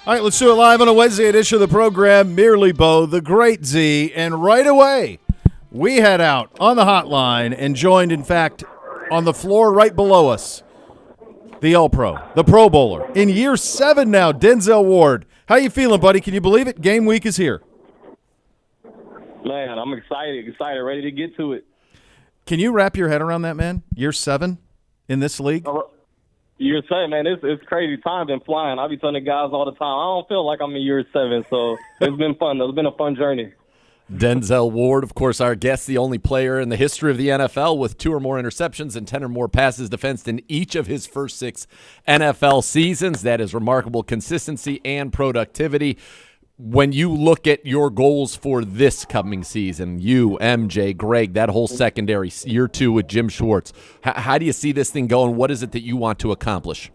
All right, let's do it live on a Wednesday edition of the program. Merely Bo, the Great Z, and right away we head out on the hotline and joined, in fact, on the floor right below us, the All-Pro, the Pro Bowler. In year 7 now, Denzel Ward. How you feeling, buddy? Can you believe it? Game week is here. Man, I'm excited, ready to get to it. Can you wrap your head around that, man? Year 7 in this league? Year 7, man, it's crazy. Time been flying. I be telling the guys all the time, I don't feel like I'm in year 7, so it's been fun. It's been a fun journey. Denzel Ward, of course, our guest, the only player in the history of the NFL with 2 or more interceptions and 10 or more passes defensed in each of his first 6 NFL seasons. That is remarkable consistency and productivity. When you look at your goals for this coming season, you, MJ, Greg, that whole secondary, year 2 with Jim Schwartz, how do you see this thing going? What is it that you want to accomplish?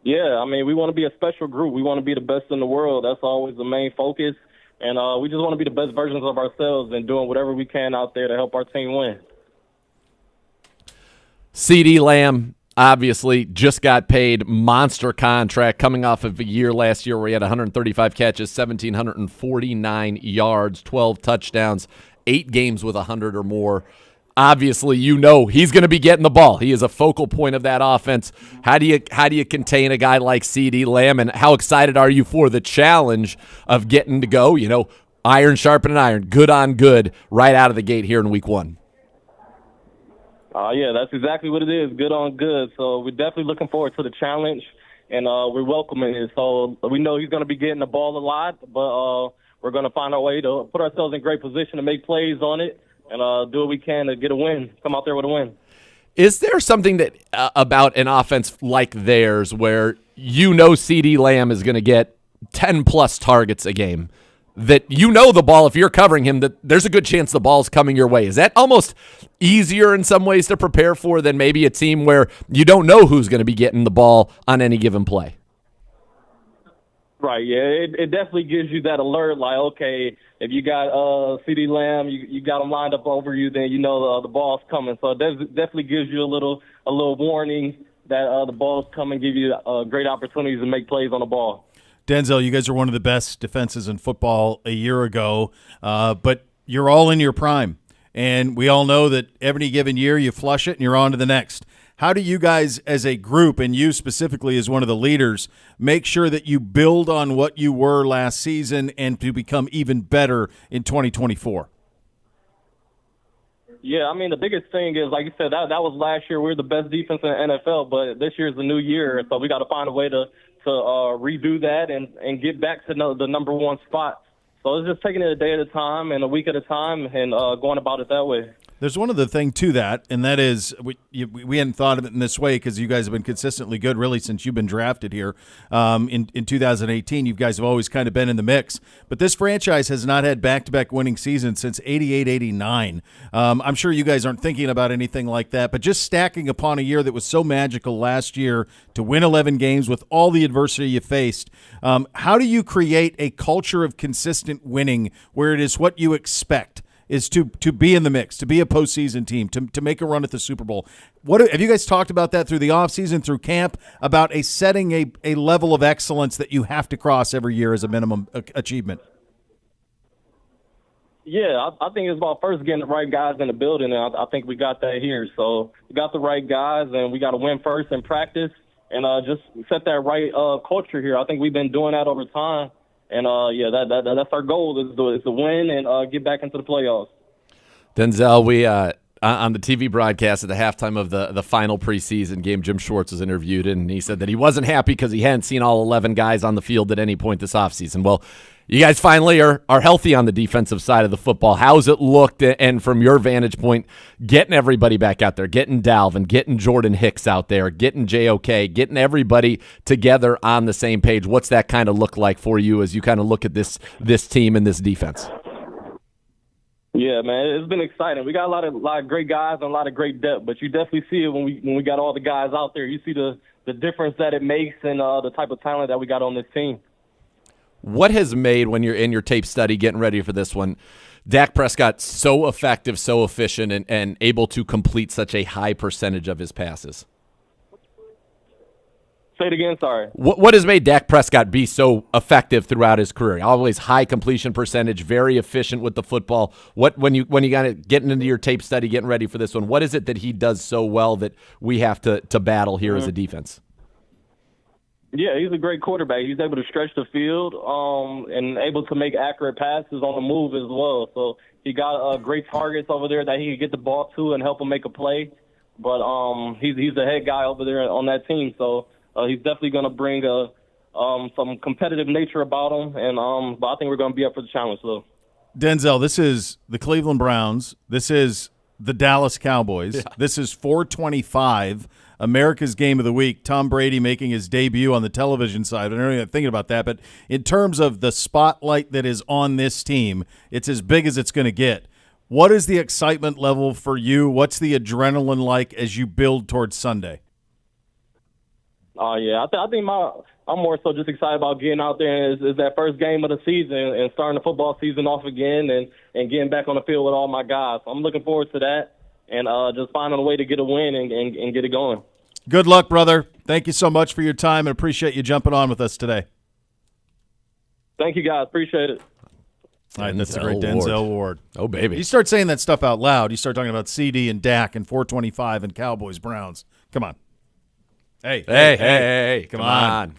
Yeah, I mean, we want to be a special group. We want to be the best in the world. That's always the main focus. And we just want to be the best versions of ourselves and doing whatever we can out there to help our team win. CeeDee Lamb obviously just got paid, monster contract coming off of a year last year where he had 135 catches, 1,749 yards, 12 touchdowns, 8 games with 100 or more. Obviously, you know he's going to be getting the ball. He is a focal point of that offense. How do you contain a guy like CeeDee Lamb, and how excited are you for the challenge of getting to go, iron sharpening iron, good on good, right out of the gate here in week 1? Yeah, that's exactly what it is, good on good. So we're definitely looking forward to the challenge, and we're welcoming it. So we know he's going to be getting the ball a lot, but we're going to find our way to put ourselves in great position to make plays on it and do what we can to get a win, come out there with a win. Is there something that about an offense like theirs where CeeDee Lamb is going to get 10-plus targets a game, that the ball, if you're covering him, that there's a good chance the ball's coming your way? Is that almost easier in some ways to prepare for than maybe a team where you don't know who's going to be getting the ball on any given play? Right, yeah, it definitely gives you that alert, like, okay, if you got CeeDee Lamb, you got him lined up over you, then the ball's coming. So it definitely gives you a little warning that the ball's coming, give you great opportunities to make plays on the ball. Denzel, you guys are one of the best defenses in football a year ago, but you're all in your prime. And we all know that every given year you flush it and you're on to the next. How do you guys as a group, and you specifically as one of the leaders, make sure that you build on what you were last season and to become even better in 2024? Yeah, I mean, the biggest thing is, like you said, that was last year. We were the best defense in the NFL, but this year's a new year, so we got to find a way to redo that and get back to the number 1 spot. So it's just taking it a day at a time and a week at a time and going about it that way. There's one other thing to that, and that is we hadn't thought of it in this way because you guys have been consistently good really since you've been drafted here. In 2018, you guys have always kind of been in the mix. But this franchise has not had back-to-back winning seasons since 88-89. I'm sure you guys aren't thinking about anything like that, but just stacking upon a year that was so magical last year to win 11 games with all the adversity you faced, how do you create a culture of consistent winning where it is what you expect? Is to be in the mix, to be a postseason team, to make a run at the Super Bowl. What have you guys talked about that through the offseason, through camp, about setting a level of excellence that you have to cross every year as a minimum achievement? Yeah, I think it's about first getting the right guys in the building, and I think we got that here. So we got the right guys, and we got to win first in practice and just set that right culture here. I think we've been doing that over time. And, that's our goal is to win and get back into the playoffs. Denzel, we on the TV broadcast at the halftime of the final preseason game, Jim Schwartz was interviewed, and he said that he wasn't happy because he hadn't seen all 11 guys on the field at any point this offseason. Well, you guys finally are healthy on the defensive side of the football. How's it looked, and from your vantage point, getting everybody back out there, getting Dalvin, getting Jordan Hicks out there, getting JOK, getting everybody together on the same page? What's that kind of look like for you as you kind of look at this team and this defense? Yeah, man, it's been exciting. We got a lot of great guys and a lot of great depth, but you definitely see it when we got all the guys out there. You see the difference that it makes and the type of talent that we got on this team. What has made, when you're in your tape study getting ready for this one, Dak Prescott so effective, so efficient, and able to complete such a high percentage of his passes? Say it again. Sorry. What has made Dak Prescott be so effective throughout his career? Always high completion percentage, very efficient with the football. When you got it getting into your tape study, getting ready for this one, what is it that he does so well that we have to battle here as a defense? Yeah, he's a great quarterback. He's able to stretch the field and able to make accurate passes on the move as well. So he got great targets over there that he could get the ball to and help him make a play. But he's the head guy over there on that team, so he's definitely going to bring some competitive nature about him. And but I think we're going to be up for the challenge, though. Denzel, this is the Cleveland Browns. This is the Dallas Cowboys. Yeah. This is 425, America's Game of the Week. Tom Brady making his debut on the television side. I don't even thinking about that, but in terms of the spotlight that is on this team, it's as big as it's going to get. What is the excitement level for you? What's the adrenaline like as you build towards Sunday? Yeah, I think I'm more so just excited about getting out there. Is that first game of the season and starting the football season off again and getting back on the field with all my guys. So I'm looking forward to that and just finding a way to get a win and get it going. Good luck, brother. Thank you so much for your time and appreciate you jumping on with us today. Thank you, guys. Appreciate it. All right, that's the great Denzel Ward. Oh, baby. You start saying that stuff out loud. You start talking about CD and Dak and 425 and Cowboys, Browns. Come on. Hey. Come on.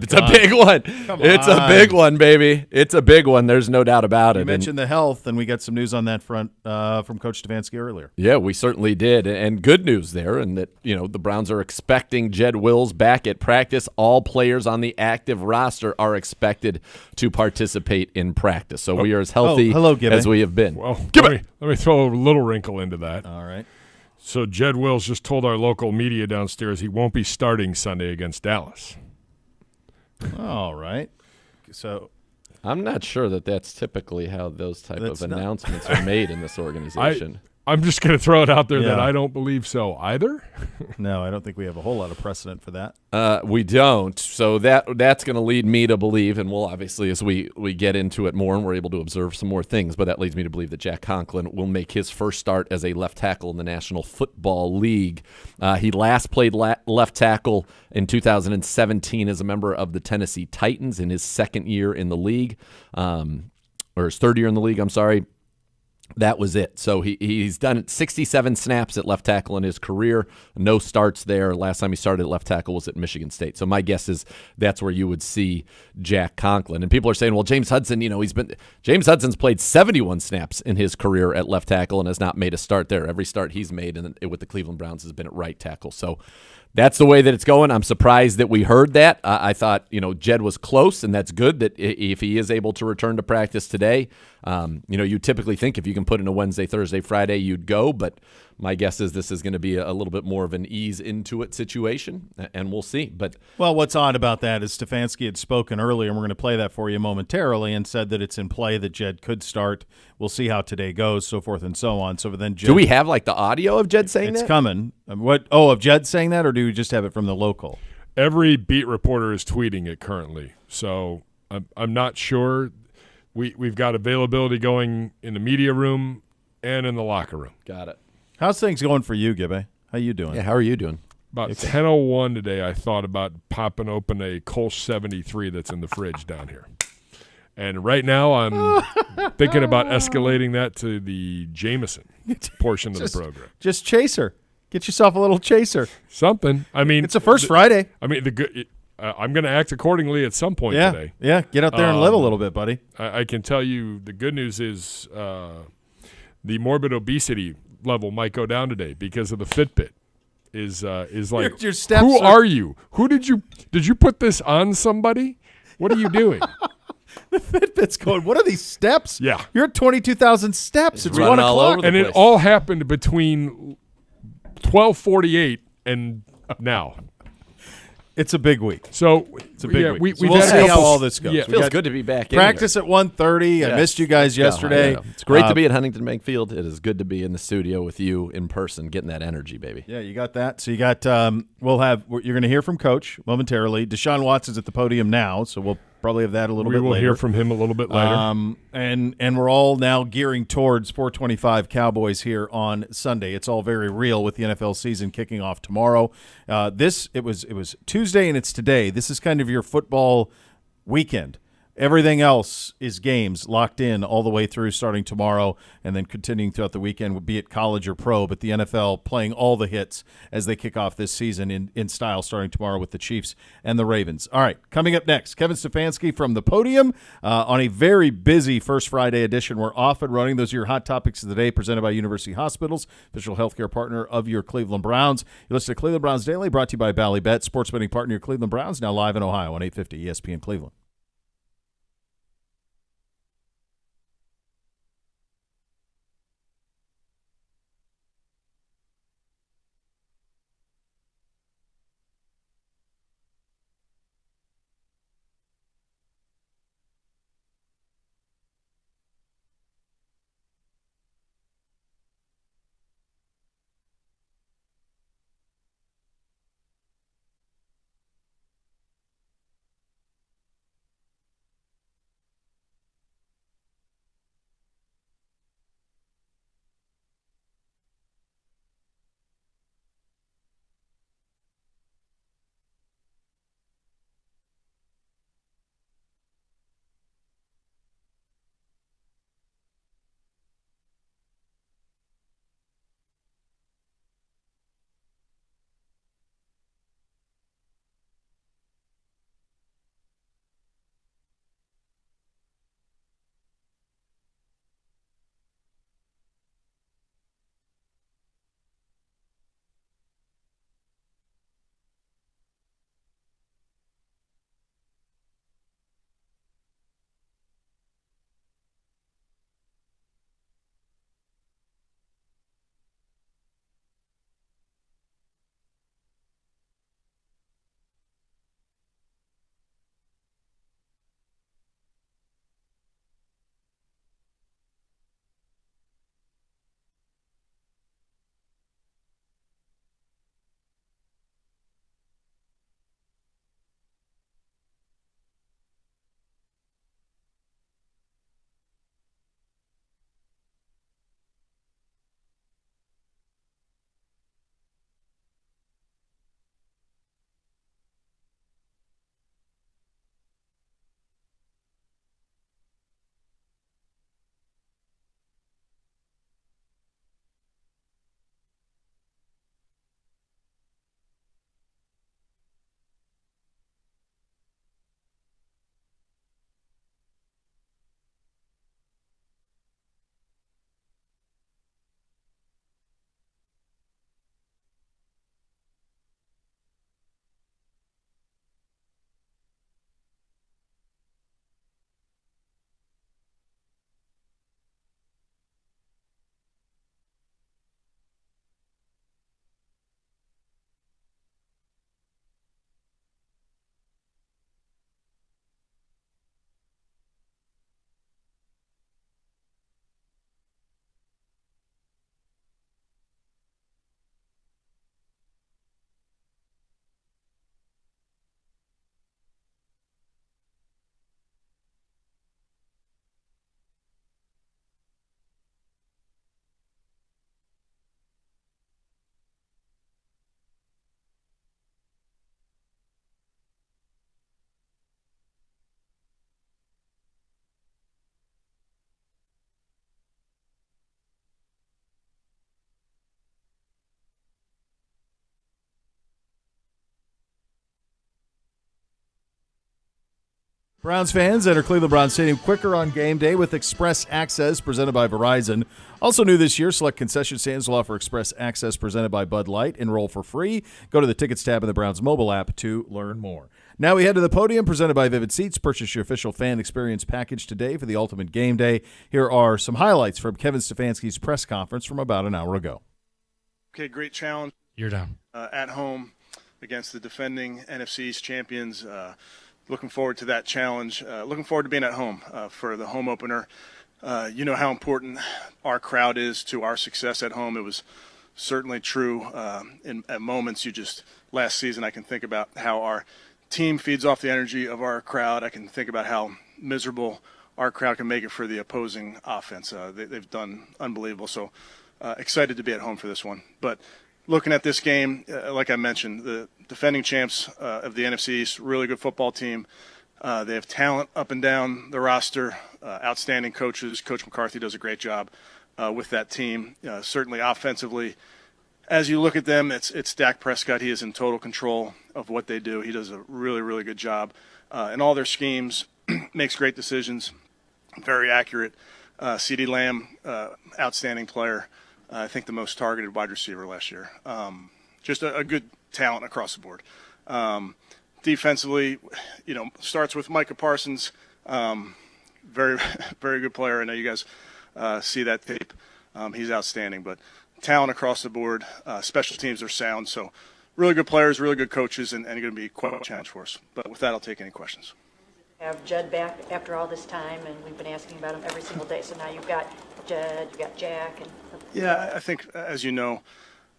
It's a big one. It's a big one, baby. It's a big one. There's no doubt about it. You mentioned the health, and we got some news on that front from Coach Stefanski earlier. Yeah, we certainly did. And good news there, and that, the Browns are expecting Jed Wills back at practice. All players on the active roster are expected to participate in practice. So we are as healthy as we have been. Well, let me throw a little wrinkle into that. All right. So Jed Wills just told our local media downstairs he won't be starting Sunday against Dallas. All right. So I'm not sure that that's typically how those type of announcements are made in this organization. I'm just going to throw it out there that I don't believe so either. No, I don't think we have a whole lot of precedent for that. We don't. So that's going to lead me to believe, and we'll obviously, as we get into it more and we're able to observe some more things, but that leads me to believe that Jack Conklin will make his first start as a left tackle in the National Football League. He last played left tackle in 2017 as a member of the Tennessee Titans in his second year in the league, or his third year in the league, I'm sorry. That was it. So he's done 67 snaps at left tackle in his career. No starts there. Last time he started at left tackle was at Michigan State. So my guess is that's where you would see Jack Conklin. And people are saying, well, James Hudson, James Hudson's played 71 snaps in his career at left tackle and has not made a start there. Every start he's made with the Cleveland Browns has been at right tackle. So that's the way that it's going. I'm surprised that we heard that. I thought, Jed was close, and that's good that if he is able to return to practice today, you typically think if you can put in a Wednesday, Thursday, Friday, you'd go. But my guess is this is going to be a little bit more of an ease into it situation, and we'll see. Well, what's odd about that is Stefanski had spoken earlier, and we're going to play that for you momentarily, and said that it's in play that Jed could start. We'll see how today goes, so forth and so on. So then, Jed, do we have the audio of Jed saying that? It's coming. Of Jed saying that, or do we just have it from the local? Every beat reporter is tweeting it currently, so I'm not sure. We've got availability going in the media room and in the locker room. Got it. How's things going for you, Gibby? How you doing? Yeah, how are you doing? About 10:01 today, I thought about popping open a Kolsch 73 that's in the fridge down here. And right now I'm thinking about escalating that to the Jameson portion of the program. Just chaser. Get yourself a little chaser. Something. I mean, it's a first Friday. I mean, I'm going to act accordingly at some point today. Yeah, get out there and live a little bit, buddy. I can tell you the good news is the morbid obesity level might go down today because of the Fitbit. Is like, your steps who are you? Who did you put this on somebody? What are you doing? The Fitbit's going, what are these steps? Yeah. You're at 22,000 steps. It's 1 o'clock. And it all happened between 12:48 and now. It's a big week. So it's a big week. We'll see how all this goes. Yeah, it feels good to be back. Practice at 1:30. I missed you guys yesterday. It's great to be at Huntington Bank Field. It is good to be in the studio with you in person, getting that energy, baby. Yeah, you got that. So you're going to hear from Coach momentarily. Deshaun Watson's at the podium now, so we'll Probably have that a little we bit later. We will hear from him a little bit later. And we're all now gearing towards 425 Cowboys here on Sunday. It's all very real with the NFL season kicking off tomorrow. It was Tuesday and it's today. This is kind of your football weekend. Everything else is games locked in all the way through starting tomorrow and then continuing throughout the weekend, be it college or pro, but the NFL playing all the hits as they kick off this season in style starting tomorrow with the Chiefs and the Ravens. All right, coming up next, Kevin Stefanski from the Podium on a very busy First Friday edition. We're off and running. Those are your hot topics of the day presented by University Hospitals, official healthcare partner of your Cleveland Browns. You listen to Cleveland Browns Daily, brought to you by Bally Bet, sports betting partner of your Cleveland Browns, now live in Ohio on 850 ESPN Cleveland. Browns fans enter Cleveland Browns Stadium quicker on game day with Express Access presented by Verizon. Also new this year, select concession stands will offer Express Access presented by Bud Light. Enroll for free. Go to the Tickets tab in the Browns mobile app to learn more. Now we head to the Podium presented by Vivid Seats. Purchase your official fan experience package today for the ultimate game day. Here are some highlights from Kevin Stefanski's press conference from about an hour ago. Okay, great challenge. You're down. At home against the defending NFC East champions. Looking forward to that challenge. Looking forward to being at home for the home opener. You know how important our crowd is to our success at home. It was certainly true at moments. Last season I can think about how our team feeds off the energy of our crowd. I can think about how miserable our crowd can make it for the opposing offense. They've done unbelievable. So excited to be at home for this one. But looking at this game, like I mentioned, the defending champs of the NFC East, really good football team. They have talent up and down the roster, outstanding coaches. Coach McCarthy does a great job with that team. Certainly offensively, as you look at them, it's Dak Prescott. He is in total control of what they do. He does a really, really good job in all their schemes, makes great decisions, very accurate. CeeDee Lamb, outstanding player. I think the most targeted wide receiver last year. Just a good talent across the board. Defensively, starts with Micah Parsons. Very, very good player. I know you guys see that tape. He's outstanding, but talent across the board. Special teams are sound. So really good players, really good coaches, and going to be quite a challenge for us. But with that, I'll take any questions. Have Jed back after all this time, and we've been asking about him every single day. So now you've got Jed, you've got Jack. Yeah, I think, as you know,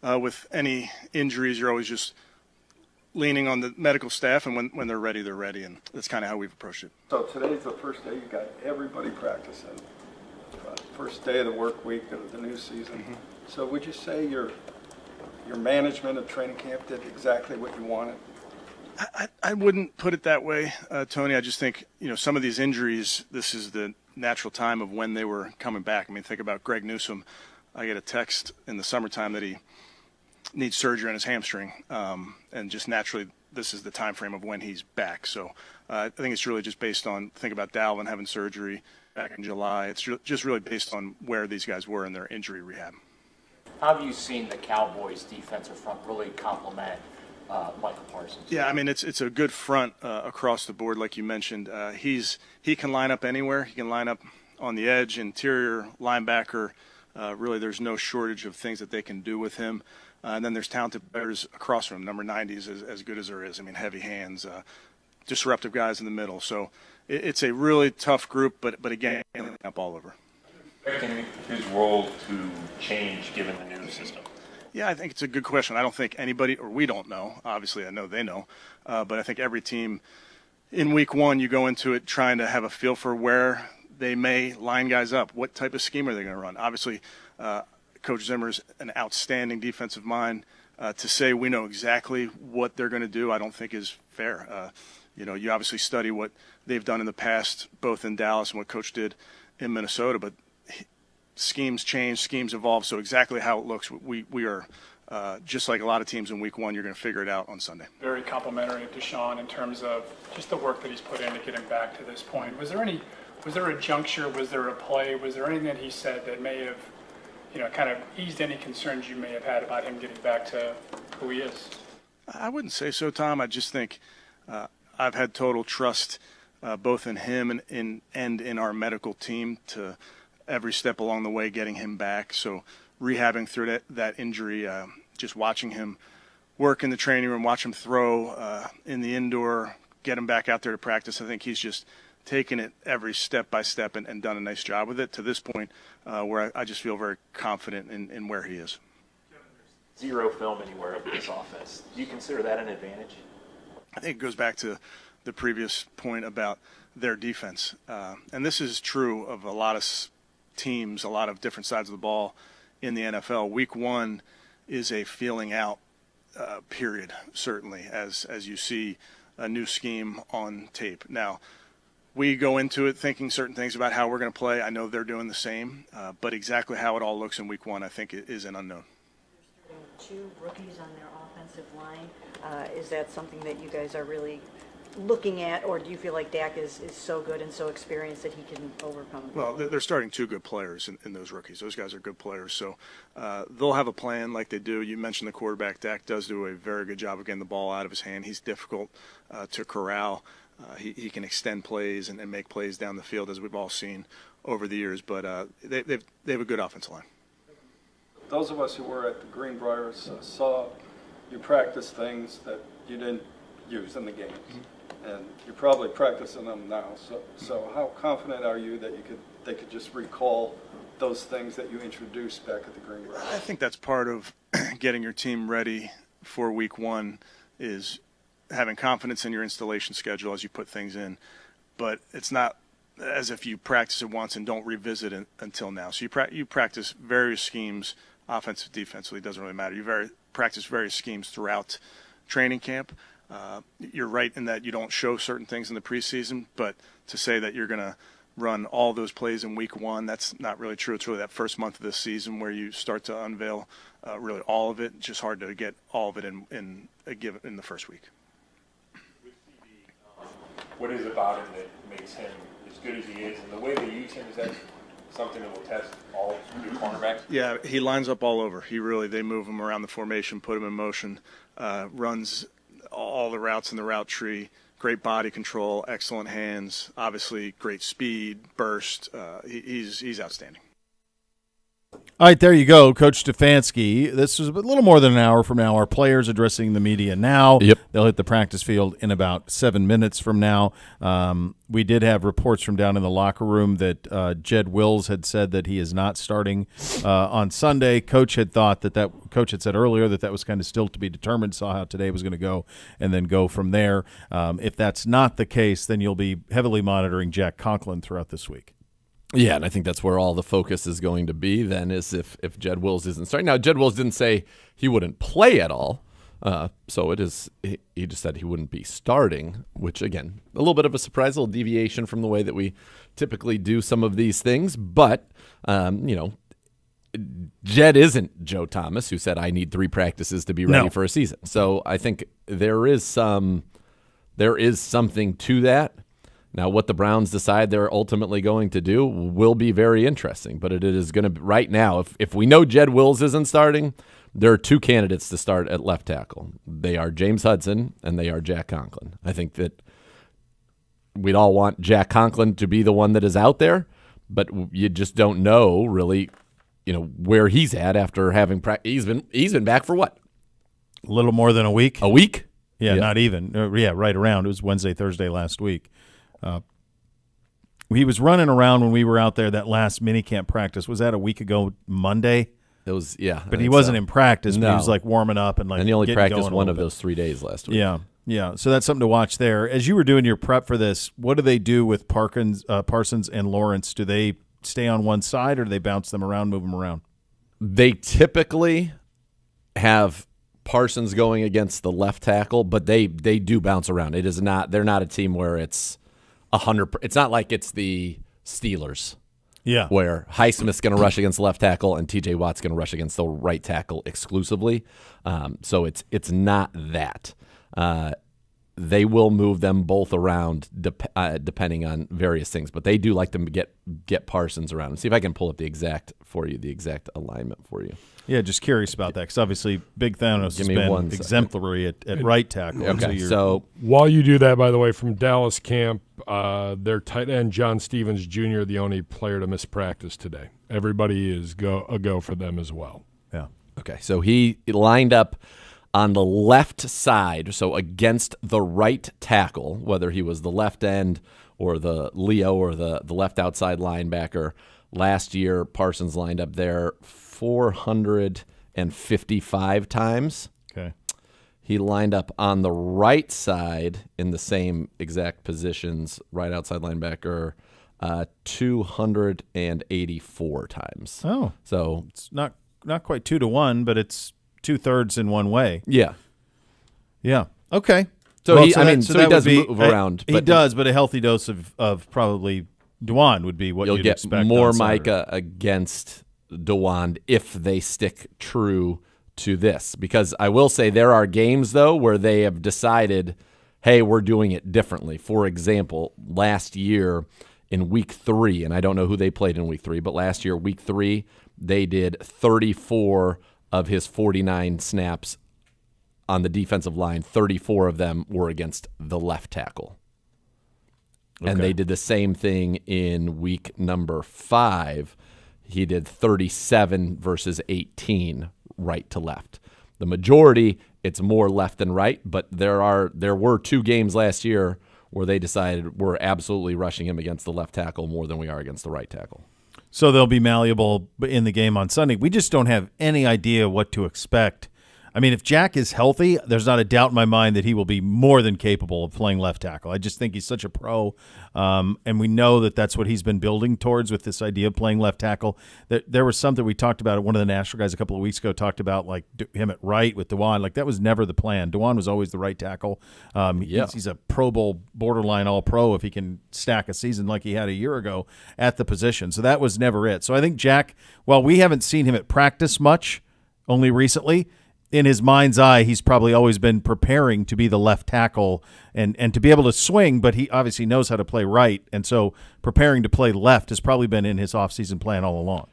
with any injuries, you're always just leaning on the medical staff, and when they're ready, and that's kind of how we've approached it. So today's the first day you got everybody practicing. First day of the work week of the new season. Mm-hmm. So would you say your management of training camp did exactly what you wanted? I wouldn't put it that way, Tony. I just think, some of these injuries, this is the natural time of when they were coming back. I mean, think about Greg Newsome. I get a text in the summertime that he needs surgery on his hamstring, and just naturally this is the time frame of when he's back. So I think it's really just based on, think about Dalvin having surgery back in July. It's just really based on where these guys were in their injury rehab. How have you seen the Cowboys' defensive front really complement Michael Parsons? Yeah, I mean, it's a good front across the board, like you mentioned. He can line up anywhere. He can line up on the edge, interior, linebacker. Really, there's no shortage of things that they can do with him. And then there's talented players across from him. Number 90 is as good as there is. I mean, heavy hands, disruptive guys in the middle. So it's a really tough group, but again, up all over. Expecting his role to change given the new system? Yeah, I think it's a good question. I don't think anybody, or we don't know. Obviously, I know they know. But I think every team in week one, you go into it trying to have a feel for where they may line guys up. What type of scheme are they going to run? Obviously, Coach Zimmer's an outstanding defensive mind. To say we know exactly what they're going to do, I don't think is fair. You obviously study what they've done in the past, both in Dallas and what Coach did in Minnesota, but schemes change, schemes evolve, so exactly how it looks, we are just like a lot of teams in week one, you're going to figure it out on Sunday. Very complimentary of Deshaun in terms of just the work that he's put in to get him back to this point. Was there a juncture, was there a play, was there anything that he said that may have, kind of eased any concerns you may have had about him getting back to who he is? I wouldn't say so, Tom. I just think I've had total trust both in him and in our medical team to every step along the way getting him back. So rehabbing through that injury, just watching him work in the training room, watch him throw in the indoor, get him back out there to practice. I think he's just taken it every step by step and done a nice job with it to this point where I just feel very confident in where he is. Zero film anywhere of this offense. Do you consider that an advantage? I think it goes back to the previous point about their defense. And this is true of a lot of teams, a lot of different sides of the ball in the NFL. Week one is a feeling out period, certainly, as you see a new scheme on tape. Now, we go into it thinking certain things about how we're going to play. I know they're doing the same, but exactly how it all looks in week one, I think, is an unknown. Two rookies on their offensive line. Is that something that you guys are really looking at, or do you feel like Dak is so good and so experienced that he can overcome it? Well, they're starting two good players in those rookies. Those guys are good players, so they'll have a plan like they do. You mentioned the quarterback. Dak does do a very good job of getting the ball out of his hand. He's difficult to corral. He can extend plays and make plays down the field, as we've all seen over the years, but they have a good offensive line. Those of us who were at the Greenbriers saw you practice things that you didn't use in the games. Mm-hmm. And you're probably practicing them now. So how confident are you that they could just recall those things that you introduced back at the Greenbrier? I think that's part of getting your team ready for week one is having confidence in your installation schedule as you put things in, but it's not as if you practice it once and don't revisit it until now. So you practice various schemes, offensive, defensively, it doesn't really matter. You practice various schemes throughout training camp. You're right in that you don't show certain things in the preseason, but to say that you're going to run all those plays in week one, that's not really true. It's really that first month of the season where you start to unveil really all of it. It's just hard to get all of it in the first week. What is about him that makes him as good as he is, and the way they use him, is that something that will test all new cornerbacks? Yeah, he lines up all over. They move him around the formation, put him in motion, runs all the routes in the route tree. Great body control, excellent hands, obviously great speed, burst. He's outstanding. All right, there you go, Coach Stefanski. This is a little more than an hour from now. Our players addressing the media now. Yep. They'll hit the practice field in about 7 minutes from now. We did have reports from down in the locker room that Jed Wills had said that he is not starting on Sunday. Coach had thought Coach had said earlier that was kind of still to be determined, saw how today was going to go, and then go from there. If that's not the case, then you'll be heavily monitoring Jack Conklin throughout this week. Yeah, and I think that's where all the focus is going to be then, is if Jed Wills isn't starting. Now, Jed Wills didn't say he wouldn't play at all, so he just said he wouldn't be starting, which, again, a little bit of a surprise, a little deviation from the way that we typically do some of these things. But, Jed isn't Joe Thomas, who said, I need 3 practices to be ready for a season. So I think there is something to that. Now, what the Browns decide they're ultimately going to do will be very interesting, but it is going to be right now. If we know Jed Wills isn't starting, there are 2 candidates to start at left tackle. They are James Hudson and they are Jack Conklin. I think that we'd all want Jack Conklin to be the one that is out there, but you just don't know really, where he's at after having he's been back for what? A little more than a week. A week? Yeah, not even. Right around. It was Wednesday, Thursday last week. He was running around when we were out there that last minicamp practice. Was that a week ago Monday? It was, yeah. But he wasn't in practice, No. but he was like warming up and he only practiced one of bit. those 3 days last week. Yeah. So that's something to watch there. As you were doing your prep for this, what do they do with Parsons and Lawrence? Do they stay on one side or do they bounce them around, move them around? They typically have Parsons going against the left tackle, but they do bounce around. It is not. They're not a team where it's 100. It's not like it's the Steelers. Yeah. Where Highsmith's going to rush against the left tackle and T.J. Watt's going to rush against the right tackle exclusively. So it's not that. They will move them both around depending on various things, but they do like to get Parsons around. See if I can pull up the exact alignment for you. Yeah, just curious about that because obviously Big Thanos has been exemplary at right tackle. Okay, so while you do that, by the way, from Dallas camp, their tight end John Stevens Jr., the only player to miss practice today. Everybody is a go for them as well. Yeah. Okay, so he lined up on the left side, so against the right tackle, whether he was the left end or the Leo or the left outside linebacker. Last year, Parsons lined up there 455 times. Okay. He lined up on the right side in the same exact positions, right outside linebacker, 284 times. Oh. So it's not quite 2-to-1, but it's 2/3 in one way. Yeah. Yeah. Okay. So he does move around. He does, but a healthy dose of probably Dwan would be what you'll you'd get expect. More Micah against Dwan if they stick true to this. Because I will say there are games, though, where they have decided, hey, we're doing it differently. For example, last year in Week 3, and I don't know who they played in Week 3, but last year, Week 3, they did 34 of his 49 snaps on the defensive line. 34 of them were against the left tackle. Okay. And they did the same thing in week number 5. He did 37 versus 18 right to left. The majority, it's more left than right, but there were 2 games last year where they decided we're absolutely rushing him against the left tackle more than we are against the right tackle. So they'll be malleable in the game on Sunday. We just don't have any idea what to expect I mean, if Jack is healthy, there's not a doubt in my mind that he will be more than capable of playing left tackle. I just think he's such a pro, and we know that that's what he's been building towards with this idea of playing left tackle. There was something we talked about. One of the national guys a couple of weeks ago talked about like him at right with Dewan. Like that was never the plan. Dewan was always the right tackle. He's a Pro Bowl, borderline All-Pro if he can stack a season like he had a year ago at the position. So that was never it. So I think Jack, while we haven't seen him at practice much, only recently, in his mind's eye, he's probably always been preparing to be the left tackle and to be able to swing, but he obviously knows how to play right. And so preparing to play left has probably been in his offseason plan all along.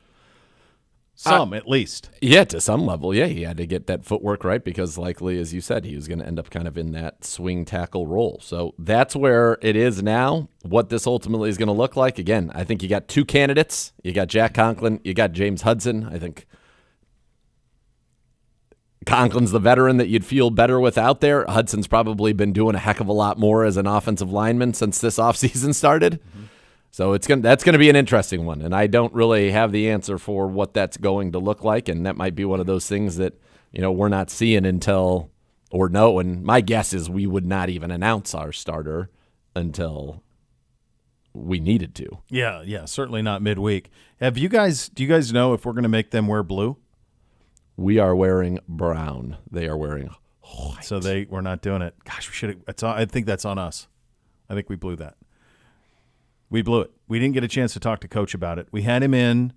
At least. Yeah, to some level, yeah. He had to get that footwork right because likely, as you said, he was going to end up kind of in that swing tackle role. So that's where it is now. What this ultimately is going to look like, again, I think you got two candidates. You got Jack Conklin. You got James Hudson. I think Conklin's the veteran that you'd feel better with out there. Hudson's probably been doing a heck of a lot more as an offensive lineman since this offseason started. Mm-hmm. So that's going to be an interesting one, and I don't really have the answer for what that's going to look like, and that might be one of those things that we're not seeing until or know. And my guess is we would not even announce our starter until we needed to. Yeah, certainly not midweek. Do you guys know if we're going to make them wear blue? We are wearing brown. They are wearing white. So we're not doing it. Gosh, we should. I think that's on us. I think we blew that. We blew it. We didn't get a chance to talk to Coach about it. We had him in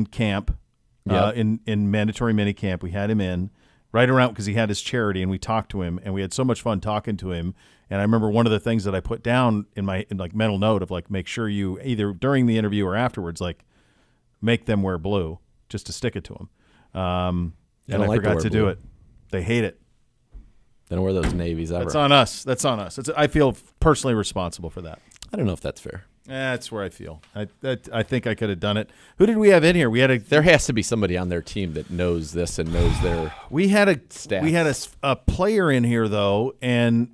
camp, in mandatory mini camp. We had him in right around because he had his charity, and we talked to him, and we had so much fun talking to him. And I remember one of the things that I put down in my mental note of like make sure you either during the interview or afterwards like make them wear blue just to stick it to them. And I forgot to do it. They hate it. They don't wear those navies ever. That's on us. I feel personally responsible for that. I don't know if that's fair. That's where I feel. I think I could have done it. Who did we have in here? There has to be somebody on their team that knows this and knows their stats. We had a player in here though, and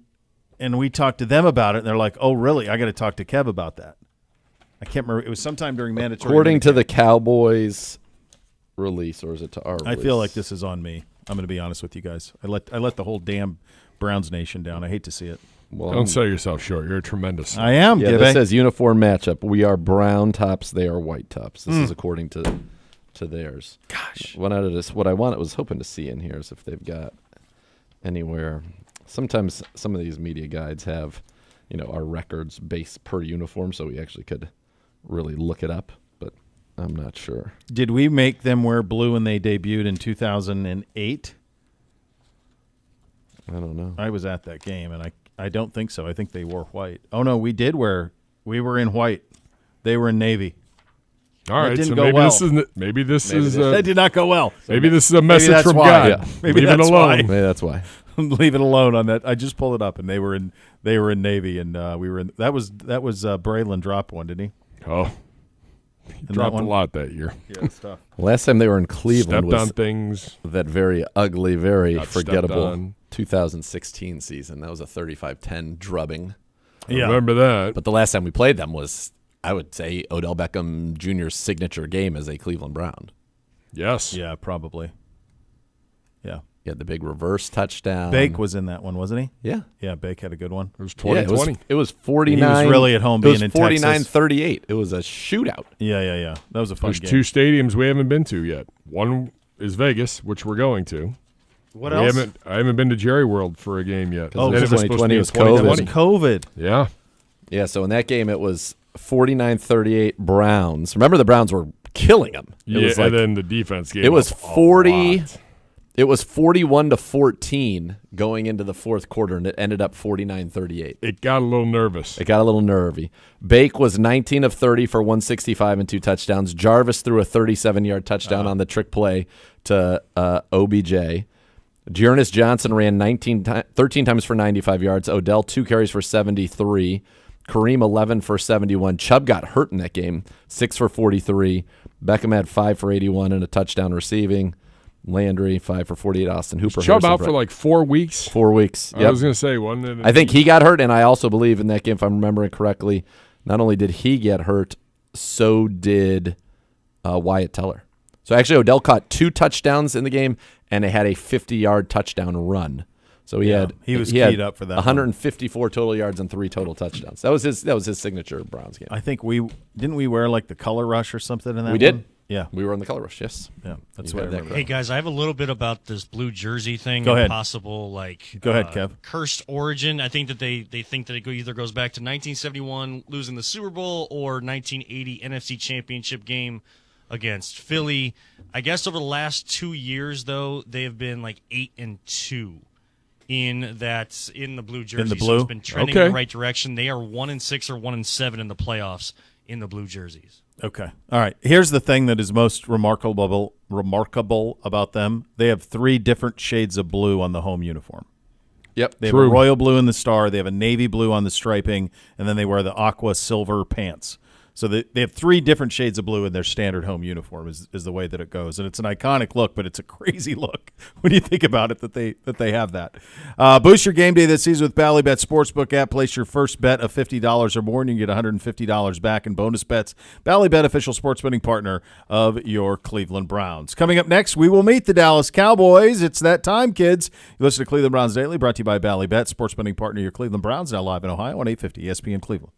we talked to them about it. And they're like, "Oh, really? I got to talk to Kev about that." I can't remember. It was sometime during mandatory. According to the Cowboys release, or is it to our release? I feel like this is on me. I'm going to be honest with you guys. I let the whole damn Browns nation down. I hate to see it. Well, don't sell yourself short. You're tremendous. I am. Yeah, this says uniform matchup. We are brown tops. They are white tops. This is according to theirs. Gosh. What I was hoping to see in here is if they've got anywhere. Sometimes some of these media guides have, our records based per uniform, so we actually could really look it up. But I'm not sure. Did we make them wear blue when they debuted in 2008? I don't know. I was at that game, and I don't think so. I think they wore white. Oh, no, we were in white. They were in navy. All right, didn't so go maybe well. maybe this is that did not go well. Maybe this is a message from why. God. Yeah. Maybe Leave it that's alone. why. Maybe that's why. Leave it alone on that. I just pulled it up, and they were in navy, and we were in. That was Braylon dropped one, didn't he? Oh, he dropped a lot that year. Yeah, it's tough. Last time they were in Cleveland Stepped on was things. that very ugly, very Got stepped forgettable on. 2016 season. That was a 35-10 drubbing. Yeah. Remember that. But the last time we played them was, I would say, Odell Beckham Jr.'s signature game as a Cleveland Brown. Yes. Yeah, probably. Yeah. He had the big reverse touchdown. Bake was in that one, wasn't he? Yeah. Yeah, Bake had a good one. It was Yeah, 2020. it was 49. He was really at home being in Texas. 49-38. It was a shootout. Yeah. That was a fun There's game. two stadiums we haven't been to yet. One is Vegas, which we're going to. What else? I haven't been to Jerry World for a game yet. Oh, Then it was supposed to 2020 be in was COVID. That was 2020. COVID. Yeah. Yeah, so in that game it was 49-38 Browns. Remember the Browns were killing them. It was like, and then the defense gave it was up a 40. lot. It was 41-14 going into the fourth quarter, and it ended up 49-38. It got a little nervous. It got a little nervy. Bake was 19 of 30 for 165 and 2 touchdowns. Jarvis threw a 37-yard touchdown on the trick play to OBJ. Jernus Johnson ran 13 times for 95 yards. Odell 2 carries for 73. Kareem 11 for 71. Chubb got hurt in that game, 6 for 43. Beckham had 5 for 81 and a touchdown receiving. Landry 5 for 48. Austin Hooper. Chubb out for like 4 weeks. 4 weeks. I Yep. was going to say, wasn't it? I think he got hurt, and I also believe in that game, if I'm remembering correctly, not only did he get hurt, so did Wyatt Teller. So actually, Odell caught 2 touchdowns in the game and they had a 50-yard touchdown run. So he was had keyed up for that 154 total yards and 3 total touchdowns. That was his signature Browns game. I think we wear like the color rush or something in that. We did. One? Yeah, we were on the color rush. Yes. Yeah, that's You what I have that remember. Hey guys, I have a little bit about this blue jersey thing. Go ahead. Possible Go ahead, Kev. Cursed origin. I think that they think that it either goes back to 1971 losing the Super Bowl or 1980 NFC Championship game against Philly. I guess over the last 2 years though, they have been like 8-2 in the blue jersey. In the blue? So it's been trending Okay. in the right direction. They are 1-6 or 1-7 in the playoffs in the blue jerseys. Okay. All right. Here's the thing that is most remarkable about them. They have 3 different shades of blue on the home uniform. Yep. They have a royal blue in the star, they have a navy blue on the striping, and then they wear the aqua silver pants. So they have 3 different shades of blue in their standard home uniform is the way that it goes. And it's an iconic look, but it's a crazy look when you think about it that they have that. Boost your game day this season with Ballybet Sportsbook app. Place your first bet of $50 or more, and you get $150 back in bonus bets. Ballybet, official sports betting partner of your Cleveland Browns. Coming up next, we will meet the Dallas Cowboys. It's that time, kids. You listen to Cleveland Browns Daily, brought to you by Ballybet, sports betting partner of your Cleveland Browns, now live in Ohio on 850 ESPN Cleveland.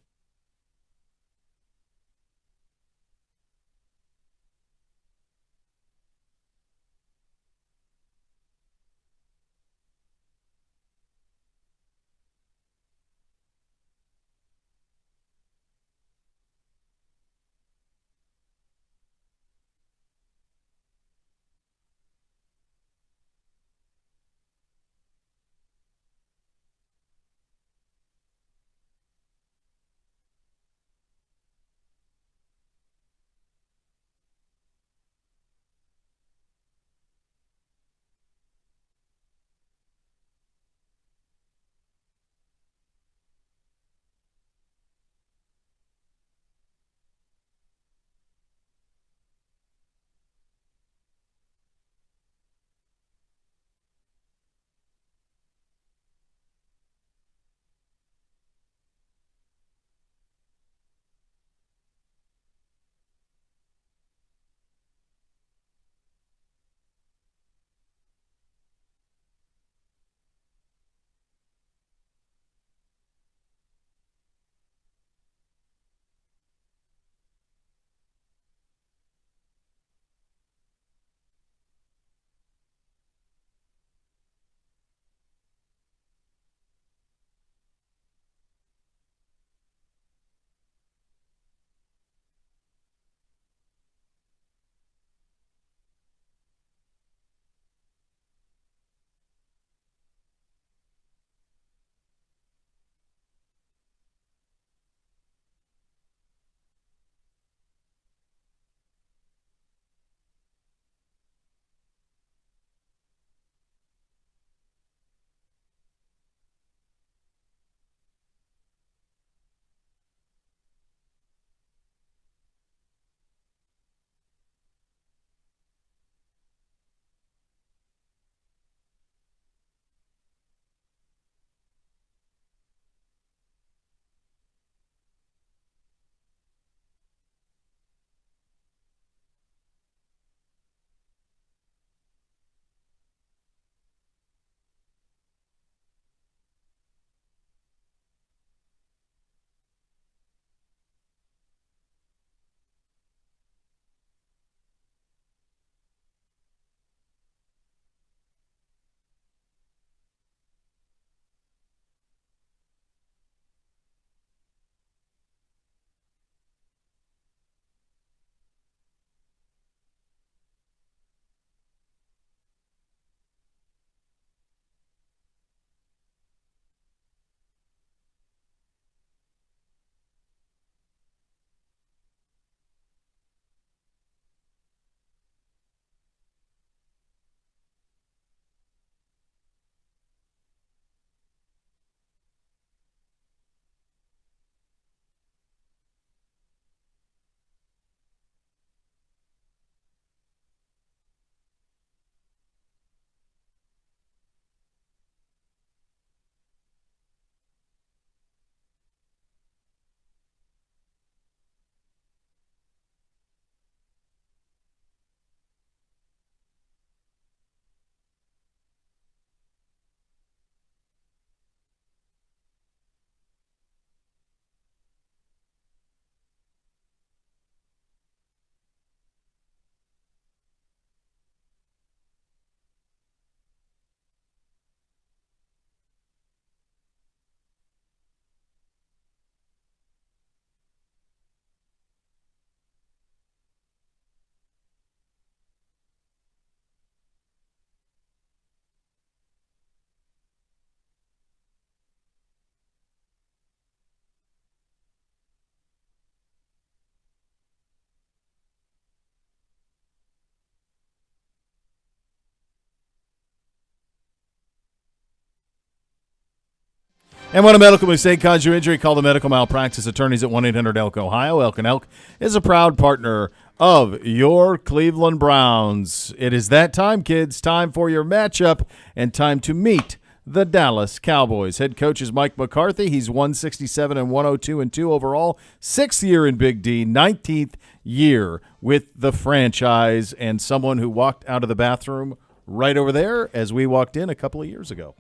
And when a medical mistake causes you injury, call the medical malpractice attorneys at 1-800-ELK Ohio. Elk & Elk is a proud partner of your Cleveland Browns. It is that time, kids. Time for your matchup and time to meet the Dallas Cowboys. Head coach is Mike McCarthy. He's 167 and 102 overall. 6th year in Big D, 19th year with the franchise, and someone who walked out of the bathroom right over there as we walked in a couple of years ago.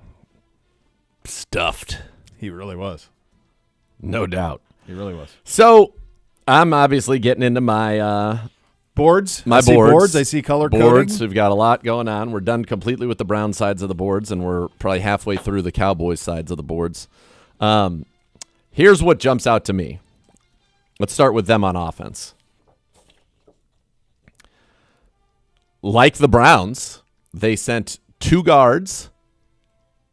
Stuffed. He really was. No doubt. He really was. So I'm obviously getting into my boards. My I see boards. boards. I see color boards. coding. We've got a lot going on. We're done completely with the Brown sides of the boards, and we're probably halfway through the Cowboys sides of the boards. Here's what jumps out to me. Let's start with them on offense. Like the Browns, they sent 2 guards,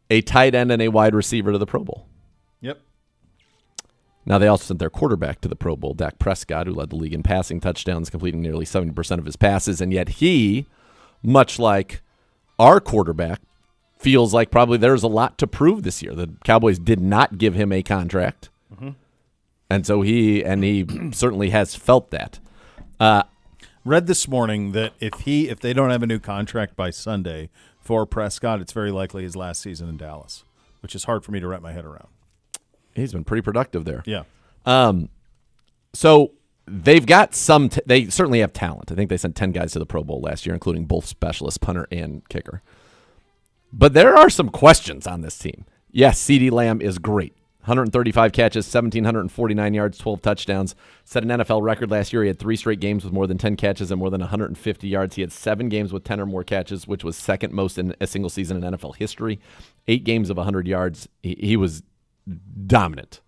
a tight end, and a wide receiver to the Pro Bowl. Yep. Now, they also sent their quarterback to the Pro Bowl, Dak Prescott, who led the league in passing touchdowns, completing nearly 70% of his passes. And yet he, much like our quarterback, feels like probably there's a lot to prove this year. The Cowboys did not give him a contract. Mm-hmm. And so he certainly has felt that. Read this morning that if they don't have a new contract by Sunday for Prescott, it's very likely his last season in Dallas, which is hard for me to wrap my head around. He's been pretty productive there. Yeah. So they've got they certainly have talent. I think they sent 10 guys to the Pro Bowl last year, including both specialists, punter and kicker. But there are some questions on this team. Yes, CeeDee Lamb is great. 135 catches, 1,749 yards, 12 touchdowns. Set an NFL record last year. He had 3 straight games with more than 10 catches and more than 150 yards. He had 7 games with 10 or more catches, which was second most in a single season in NFL history. 8 games of 100 yards. He was dominant.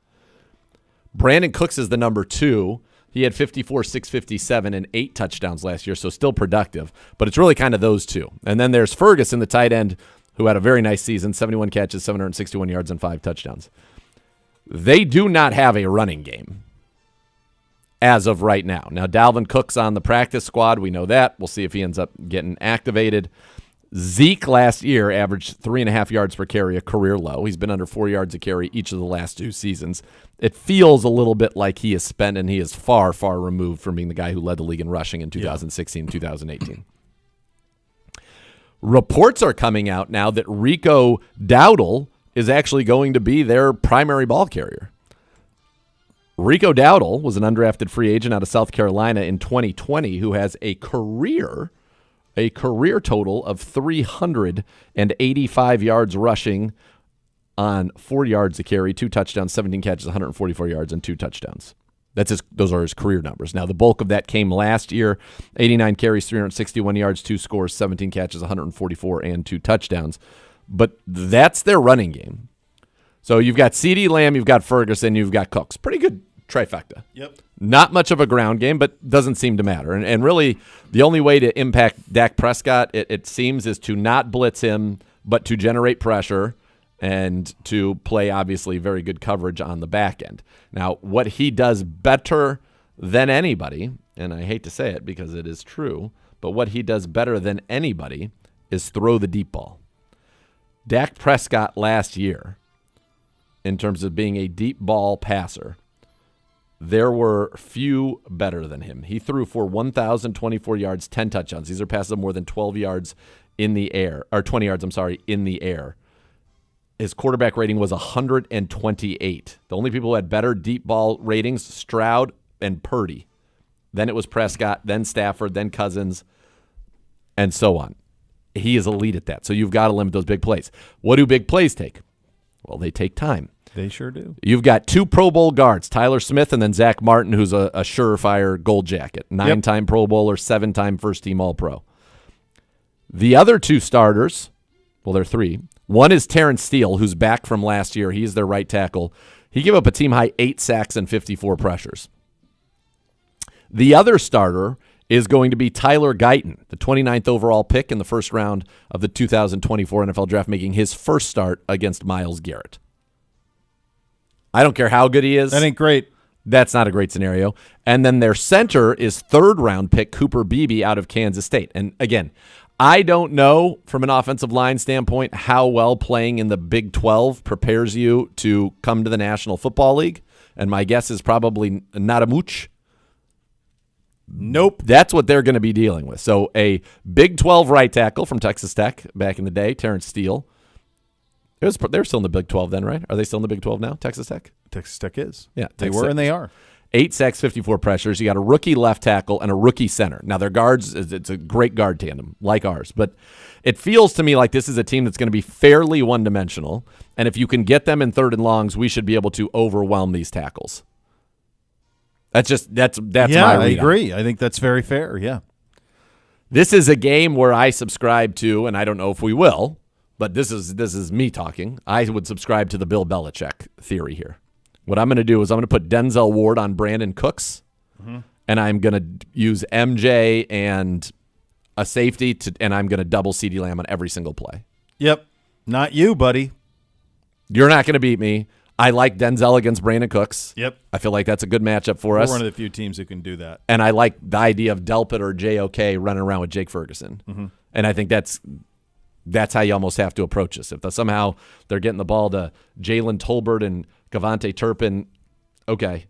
Brandon Cooks is the number 2. He had 54, 657, and 8 touchdowns last year, so still productive. But it's really kind of those two. And then there's Ferguson, the tight end, who had a very nice season, 71 catches, 761 yards, and 5 touchdowns. They do not have a running game as of right now. Now, Dalvin Cook's on the practice squad. We know that. We'll see if he ends up getting activated. Zeke last year averaged 3.5 yards per carry, a career low. He's been under 4 yards a carry each of the last 2 seasons. It feels a little bit like he is spent, and he is far, far removed from being the guy who led the league in rushing in 2016, 2018. Reports are coming out now that Rico Dowdle is actually going to be their primary ball carrier. Rico Dowdle was an undrafted free agent out of South Carolina in 2020 who has a career total of 385 yards rushing on 4 yards a carry, 2 touchdowns, 17 catches, 144 yards, and 2 touchdowns. Those are his career numbers. Now, the bulk of that came last year. 89 carries, 361 yards, 2 scores, 17 catches, 144, and 2 touchdowns. But that's their running game. So you've got CeeDee Lamb, you've got Ferguson, you've got Cooks. Pretty good trifecta. Yep. Not much of a ground game, but doesn't seem to matter. And really, the only way to impact Dak Prescott, it seems, is to not blitz him, but to generate pressure and to play, obviously, very good coverage on the back end. Now, what he does better than anybody, and I hate to say it because it is true, but what he does better than anybody is throw the deep ball. Dak Prescott last year, in terms of being a deep ball passer, there were few better than him. He threw for 1,024 yards, 10 touchdowns. These are passes of more than 12 yards in the air, or 20 yards, in the air. His quarterback rating was 128. The only people who had better deep ball ratings, Stroud and Purdy. Then it was Prescott, then Stafford, then Cousins, and so on. He is elite at that. So you've got to limit those big plays. What do big plays take? Well, they take time. They sure do. You've got 2 Pro Bowl guards, Tyler Smith and then Zach Martin, who's a surefire gold jacket, 9-time Pro Bowler, 7-time first-team All-Pro. The other 2 starters, well, they're 3. One is Terrence Steele, who's back from last year. He's their right tackle. He gave up a team-high 8 sacks and 54 pressures. The other starter is going to be Tyler Guyton, the 29th overall pick in the first round of the 2024 NFL Draft, making his first start against Myles Garrett. I don't care how good he is. That ain't great. That's not a great scenario. And then their center is 3rd-round pick Cooper Beebe out of Kansas State. And again, I don't know from an offensive line standpoint how well playing in the Big 12 prepares you to come to the National Football League, and my guess is probably not a mooch. Nope. That's what they're going to be dealing with. So a Big 12 right tackle from Texas Tech back in the day, Terrence Steele. They were still in the Big 12 then, right? Are they still in the Big 12 now, Texas Tech? Texas Tech is. Yeah, They Texas were Tech. and they are. 8 sacks, 54 pressures. You got a rookie left tackle and a rookie center. Now, their guards, it's a great guard tandem, like ours. But it feels to me like this is a team that's going to be fairly one-dimensional. And if you can get them in 3rd and longs, we should be able to overwhelm these tackles. That's my read I agree. I think that's very fair, yeah. This is a game where I subscribe to, and I don't know if we will, but this is me talking. I would subscribe to the Bill Belichick theory here. What I'm going to do is I'm going to put Denzel Ward on Brandon Cooks, and I'm going to use MJ and a safety, and I'm going to double CeeDee Lamb on every single play. Yep. Not you, buddy. You're not going to beat me. I like Denzel against Brandon Cooks. Yep. I feel like that's a good matchup for us. We're one of the few teams who can do that. And I like the idea of Delpit or JOK running around with Jake Ferguson. And I think that's how you almost have to approach this. If somehow they're getting the ball to Jalen Tolbert and Cavante Turpin, okay.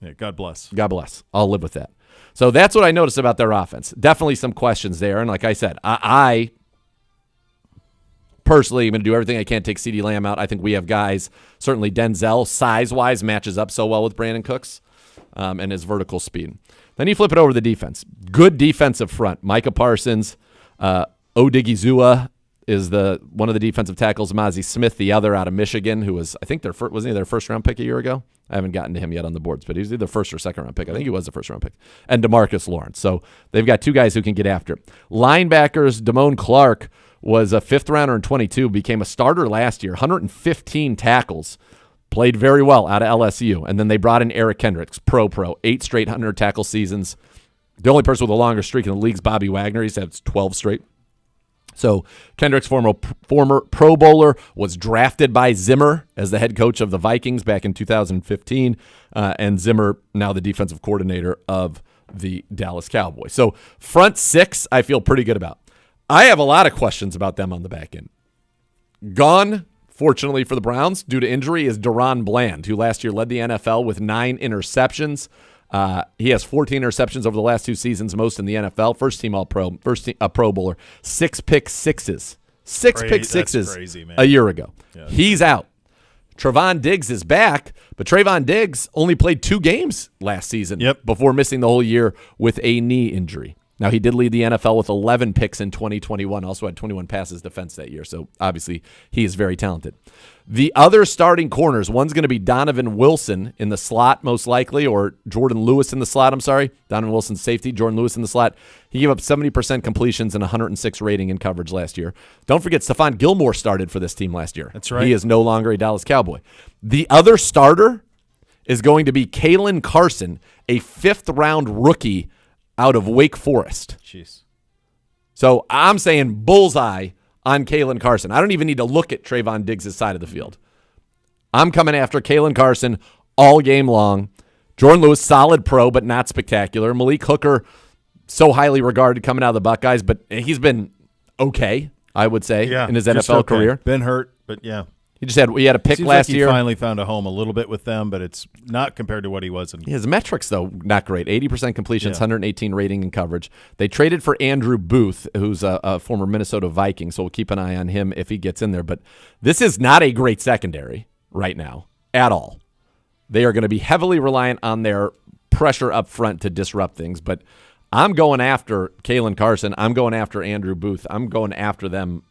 Yeah, God bless. God bless. I'll live with that. So that's what I noticed about their offense. Definitely some questions there. And like I said, I personally am going to do everything I can to take CeeDee Lamb out. I think we have guys, certainly Denzel, size-wise, matches up so well with Brandon Cooks and his vertical speed. Then you flip it over to the defense. Good defensive front. Micah Parsons, Odigizua is one of the defensive tackles. Mozzie Smith, the other out of Michigan, who was, I think, wasn't he their first-round pick a year ago? I haven't gotten to him yet on the boards, but he was either first or second-round pick. I think he was the first-round pick. And DeMarcus Lawrence. So they've got 2 guys who can get after it. Linebackers, Damone Clark was a 5th-rounder in 22, became a starter last year, 115 tackles, played very well out of LSU. And then they brought in Eric Kendricks, pro, 8 straight 100-tackle seasons. The only person with a longer streak in the league is Bobby Wagner. He's had 12 straight. So Kendricks, former Pro Bowler, was drafted by Zimmer as the head coach of the Vikings back in 2015, and Zimmer now the defensive coordinator of the Dallas Cowboys. So front 6 I feel pretty good about. I have a lot of questions about them on the back end. Gone, fortunately for the Browns, due to injury, is Deron Bland, who last year led the NFL with 9 interceptions. He has 14 interceptions over the last 2 seasons, most in the NFL. First team All-Pro, Pro Bowler. 6 pick sixes. 6 pick sixes crazy, man. a year ago. Yeah. He's out. Trevon Diggs is back, but Trevon Diggs only played 2 games last season before missing the whole year with a knee injury. Now, he did lead the NFL with 11 picks in 2021, also had 21 passes defense that year, so obviously he is very talented. The other starting corners, one's going to be Donovan Wilson in the slot most likely, or Jordan Lewis in the slot, I'm sorry. Donovan Wilson safety, Jordan Lewis in the slot. He gave up 70% completions and 106 rating in coverage last year. Don't forget, Stephon Gilmore started for this team last year. That's right. He is no longer a Dallas Cowboy. The other starter is going to be Kalen Carson, a 5th-round rookie out of Wake Forest. Jeez. So I'm saying bullseye on Kalen Carson. I don't even need to look at Trevon Diggs' side of the field. I'm coming after Kalen Carson all game long. Jordan Lewis, solid pro, but not spectacular. Malik Hooker, so highly regarded coming out of the Buckeyes, but he's been okay, I would say, in his NFL career. Been hurt, but yeah. He had a pick Seems last like he year. finally found a home a little bit with them, but it's not compared to what he was. His metrics, though, not great. 80% completions, 118 rating and coverage. They traded for Andrew Booth, who's a former Minnesota Viking, so we'll keep an eye on him if he gets in there. But this is not a great secondary right now at all. They are going to be heavily reliant on their pressure up front to disrupt things. But I'm going after Kalen Carson. I'm going after Andrew Booth. I'm going after them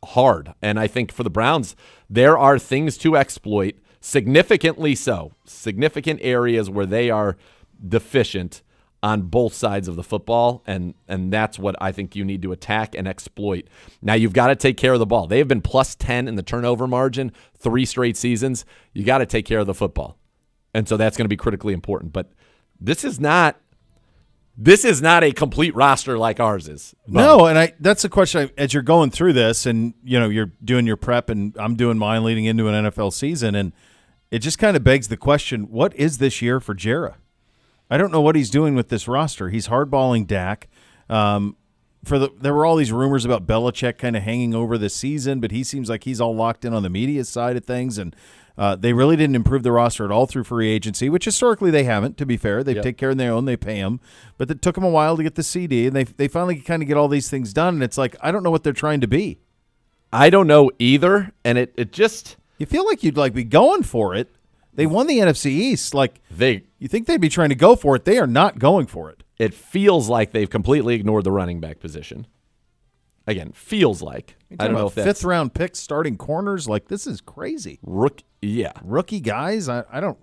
hard. And I think for the Browns, there are things to exploit, significantly so. Significant areas where they are deficient on both sides of the football, and that's what I think you need to attack and exploit. Now, you've got to take care of the ball. They have been plus 10 in the turnover margin 3 straight seasons. You got to take care of the football. And so that's going to be critically important. But this is not a complete roster like ours is. No, and that's the question as you're going through this, and you're doing your prep, and I'm doing mine leading into an NFL season, and it just kind of begs the question: what is this year for Jarrah? I don't know what he's doing with this roster. He's hardballing Dak. there were all these rumors about Belichick kind of hanging over the season, but he seems like he's all locked in on the media side of things, and they really didn't improve the roster at all through free agency, which historically they haven't, to be fair. They take care of their own, they pay them, but it took them a while to get the CD, and they finally kind of get all these things done, and it's like, I don't know what they're trying to be. I don't know either, and it just... You feel like you'd be going for it. They won the NFC East. You think they'd be trying to go for it. They are not going for it. It feels like they've completely ignored the running back position. Again, feels like. I don't know if that's 5th round pick starting corners. This is crazy. Rookie guys. I don't.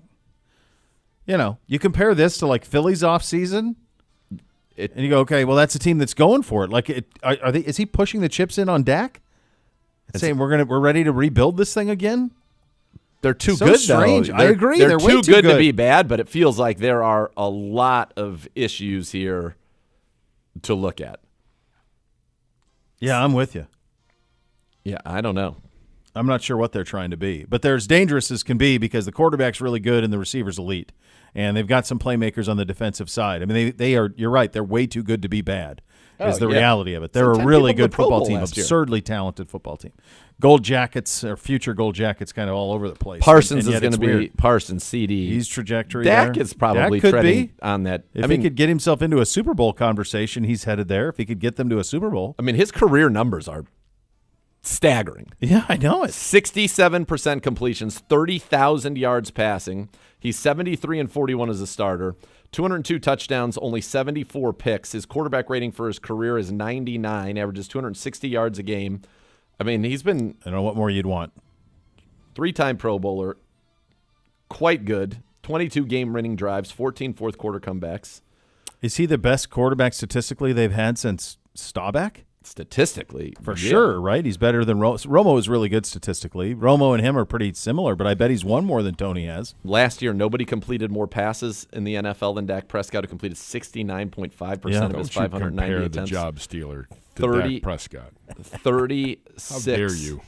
You compare this to Philly's offseason, and you go, okay, well, that's a team that's going for it. Is he pushing the chips in on Dak? Saying we're ready to rebuild this thing again? They're too so good, strange. though. I agree. They're way too good good to be bad, but it feels like there are a lot of issues here to look at. Yeah, I'm with you. Yeah, I don't know. I'm not sure what they're trying to be, but they're as dangerous as can be because the quarterback's really good and the receiver's elite, and they've got some playmakers on the defensive side. I mean, they are. You're right. They're way too good to be bad. Is the reality of it. They're a really good football team, absurdly talented football team. Gold Jackets or future Gold Jackets kind of all over the place. Parsons is going to be Parsons, CD. He's trajectory Dak there. is probably Dak could treading be. on that. If he could get himself into a Super Bowl conversation, he's headed there. If he could get them to a Super Bowl. I mean, his career numbers are staggering. Yeah, I know it. 67% completions, 30,000 yards passing. He's 73-41 as a starter. 202 touchdowns, only 74 picks. His quarterback rating for his career is 99, averages 260 yards a game. I mean, he's been... I don't know what more you'd want. 3-time Pro Bowler. Quite good. 22 game-winning drives, 14 fourth-quarter comebacks. Is he the best quarterback statistically they've had since Staubach? Statistically, for sure, right? He's better than Romo is really good statistically. Romo and him are pretty similar, but I bet he's won more than Tony has. Last year, nobody completed more passes in the NFL than Dak Prescott, who completed 69.5% of his 590 attempts. The job stealer to Dak Prescott. 36. How dare you?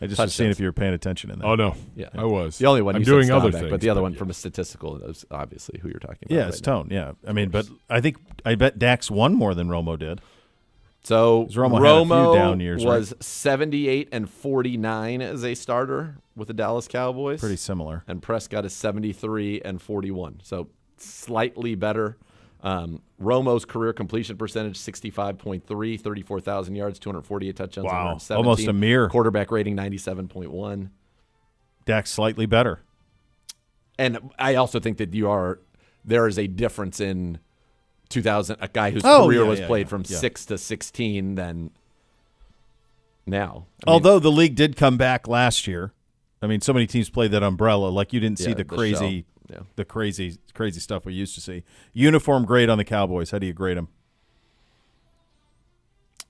I just was seeing if you were paying attention in that. Oh, no. Yeah. I was. The only one I'm you doing said other Staubach, things. but the other one from a statistical is obviously who you're talking about. Yeah, it's Tone. Yeah. I mean, but I bet Dak's won more than Romo did. So Romo had a few down years, was 78-49 as a starter with the Dallas Cowboys. Pretty similar. And Prescott is 73-41. So slightly better. Romo's career completion percentage 65.3, 34,000 yards, 248 touchdowns. Wow, almost a mirror. Quarterback rating 97.1. Dak's slightly better. And I also think that there is a difference in 2000, a guy whose career was played from 6 to 16 than now. Although the league did come back last year. I mean, so many teams played that umbrella. Like you didn't see the crazy stuff we used to see. Uniform grade on the Cowboys. How do you grade them?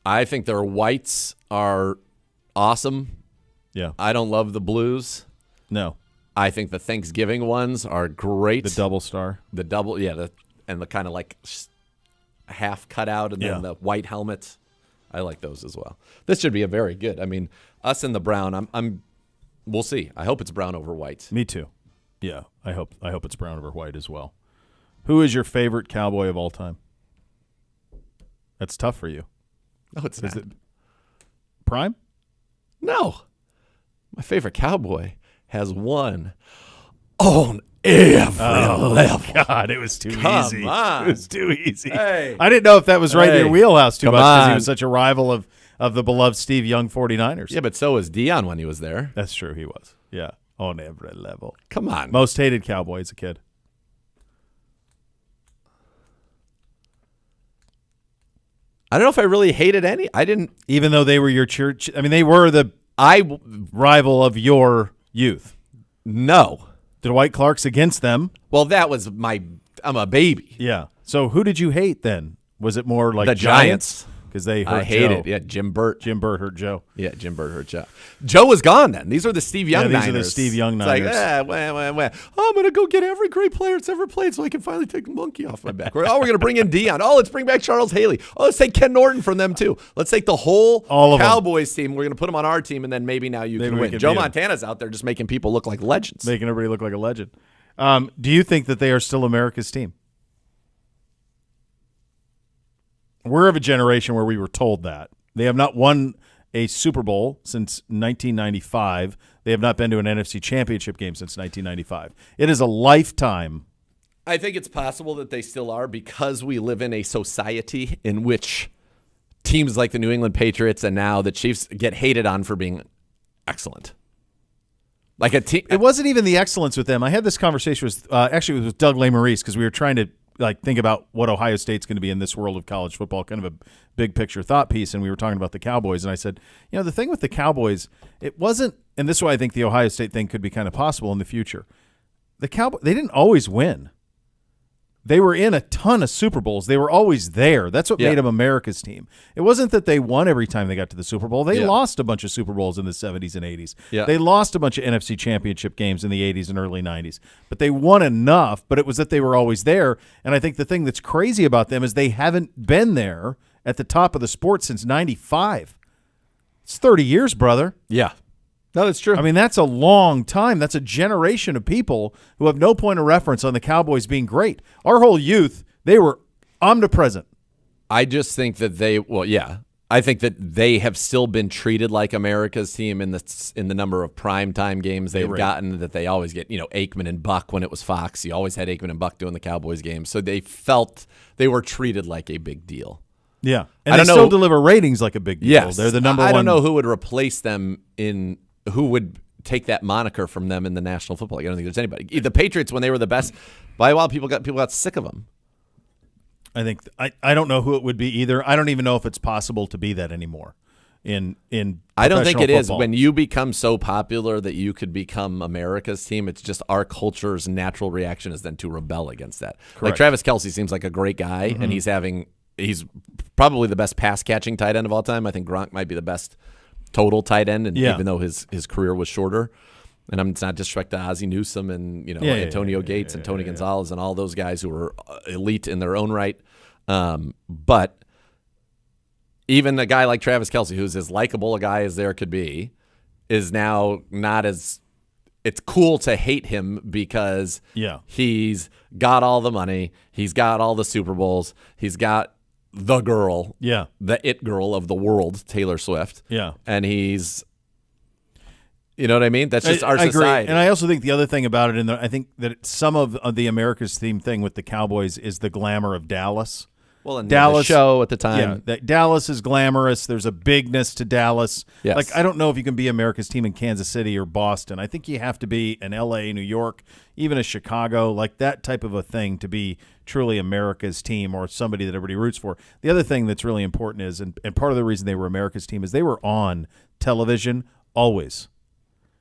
I think their whites are awesome. Yeah. I don't love the blues. No. I think the Thanksgiving ones are great. The double star. The double, and the kind of like half cutout and then the white helmet. I like those as well. This should be a very good. I mean, us in the brown. We'll see. I hope it's brown over white. Me too. Yeah, I hope it's brown over white as well. Who is your favorite Cowboy of all time? That's tough for you. No, it's not. Is it Prime? No. My favorite Cowboy has won on every level. God, it was too easy. On. It was too easy. Hey. I didn't know if that was right in your wheelhouse too much because he on. was such a rival of the beloved Steve Young 49ers. Yeah, but so was Dion when he was there. That's true. He was. Yeah, on every level. Come on. Most hated Cowboy as a kid. I don't know if I really hated any. I didn't. Even though they were your church. I mean, they were the rival of your youth. No. Dwight Clark's against them. Well, that was I'm a baby. Yeah. So who did you hate then? Was it more like the Giants? Because they hurt I hated Joe. Yeah, Jim Burt. Jim Burt hurt Joe. Yeah, Jim Burt hurt Joe. Joe was gone then. These are the Steve Young Niners. These are the Steve Young It's Niners. like, I'm going to go get every great player that's ever played so I can finally take the monkey off my back. We're going to bring in Dion. Let's bring back Charles Haley. Let's take Ken Norton from them too. Let's take the whole Cowboys team. We're going to put them on our team, and then maybe now you can win. Joe Montana's out there just making people look like legends. Making everybody look like a legend. Do you think that they are still America's team? We're of a generation where we were told that. They have not won a Super Bowl since 1995. They have not been to an NFC Championship game since 1995. It is a lifetime. I think it's possible that they still are because we live in a society in which teams like the New England Patriots and now the Chiefs get hated on for being excellent. Like a team. It wasn't even the excellence with them. I had this conversation with actually it was with Doug Lesmerises because we were trying to think about what Ohio State's going to be in this world of college football, kind of a big picture thought piece, and we were talking about the Cowboys, and I said, the thing with the Cowboys, it wasn't, and this is why I think the Ohio State thing could be kind of possible in the future. The Cowboys, they didn't always win. They were in a ton of Super Bowls. They were always there. That's what made them America's team. It wasn't that they won every time they got to the Super Bowl. They lost a bunch of Super Bowls in the 70s and 80s. Yeah. They lost a bunch of NFC championship games in the 80s and early 90s. But they won enough, but it was that they were always there. And I think the thing that's crazy about them is they haven't been there at the top of the sport since 95. It's 30 years, brother. Yeah. No, that's true. I mean, that's a long time. That's a generation of people who have no point of reference on the Cowboys being great. Our whole youth, they were omnipresent. I just think that I think that they have still been treated like America's team in the number of primetime games they've gotten, that they always get, Aikman and Buck when it was Fox. You always had Aikman and Buck doing the Cowboys games. So they felt they were treated like a big deal. Yeah. And they still deliver ratings like a big deal. Yes. They're the number one. I don't know who would replace them who would take that moniker from them in the National Football League. I don't think there's anybody. The Patriots, when they were the best, by a while people got sick of them. I think I don't know who it would be either. I don't even know if it's possible to be that anymore. In I don't think it football. is. When you become so popular that you could become America's team, it's just our culture's natural reaction is then to rebel against that. Correct. Like Travis Kelce seems like a great guy, and he's probably the best pass catching tight end of all time. I think Gronk might be the best total tight end, and even though his career was shorter. And it's not disrespect to Ozzie Newsome and Antonio Gates and Tony Gonzalez and all those guys who were elite in their own right. But even a guy like Travis Kelce, who's as likable a guy as there could be, is now not as – it's cool to hate him because he's got all the money, he's got all the Super Bowls, he's got the girl, the it girl of the world, Taylor Swift. Yeah. And he's – you know what I mean? That's just our society. Agree. And I also think the other thing about it, I think that some of the America's theme thing with the Cowboys is the glamour of Dallas. Well, and Dallas the show at the time. Yeah, Dallas is glamorous. There's a bigness to Dallas. Yes. Like, I don't know if you can be America's team in Kansas City or Boston. I think you have to be in L.A., New York, even a Chicago, like that type of a thing to be truly America's team or somebody that everybody roots for. The other thing that's really important is, and part of the reason they were America's team is they were on television always.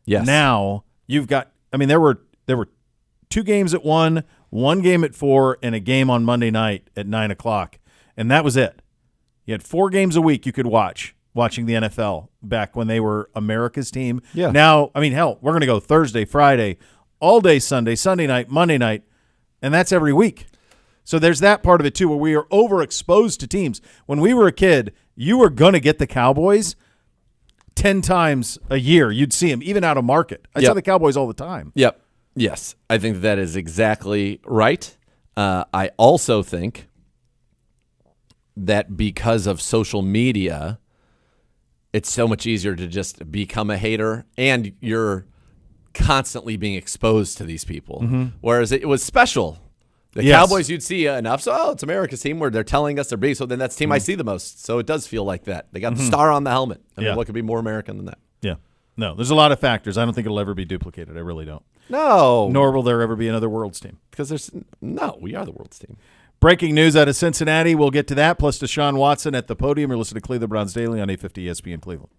Yes. Now you've got. I mean, there were 2 games at 1, 1 game at 4, and a game on Monday night at 9 o'clock, and that was it. You had 4 games a week you could watching the NFL back when they were America's team. Yeah. Now, I mean, hell, we're going to go Thursday, Friday, all day Sunday, Sunday night, Monday night, and that's every week. So there's that part of it too, where we are overexposed to teams. When we were a kid, you were going to get the Cowboys 10 times a year. You'd see them, even out of market. I saw the Cowboys all the time. Yep. Yes. I think that is exactly right. I also think that because of social media, it's so much easier to just become a hater, and you're constantly being exposed to these people. Mm-hmm. Whereas it was special. The Cowboys, you'd see enough. So, it's America's team where they're telling us they're big. So then that's the team I see the most. So it does feel like that. They got the star on the helmet. I mean, what could be more American than that? Yeah. No, there's a lot of factors. I don't think it'll ever be duplicated. I really don't. No. Nor will there ever be another World's team. Because we are the World's team. Breaking news out of Cincinnati. We'll get to that. Plus Deshaun Watson at the podium. You're listening to Cleveland Browns Daily on 850 ESPN Cleveland.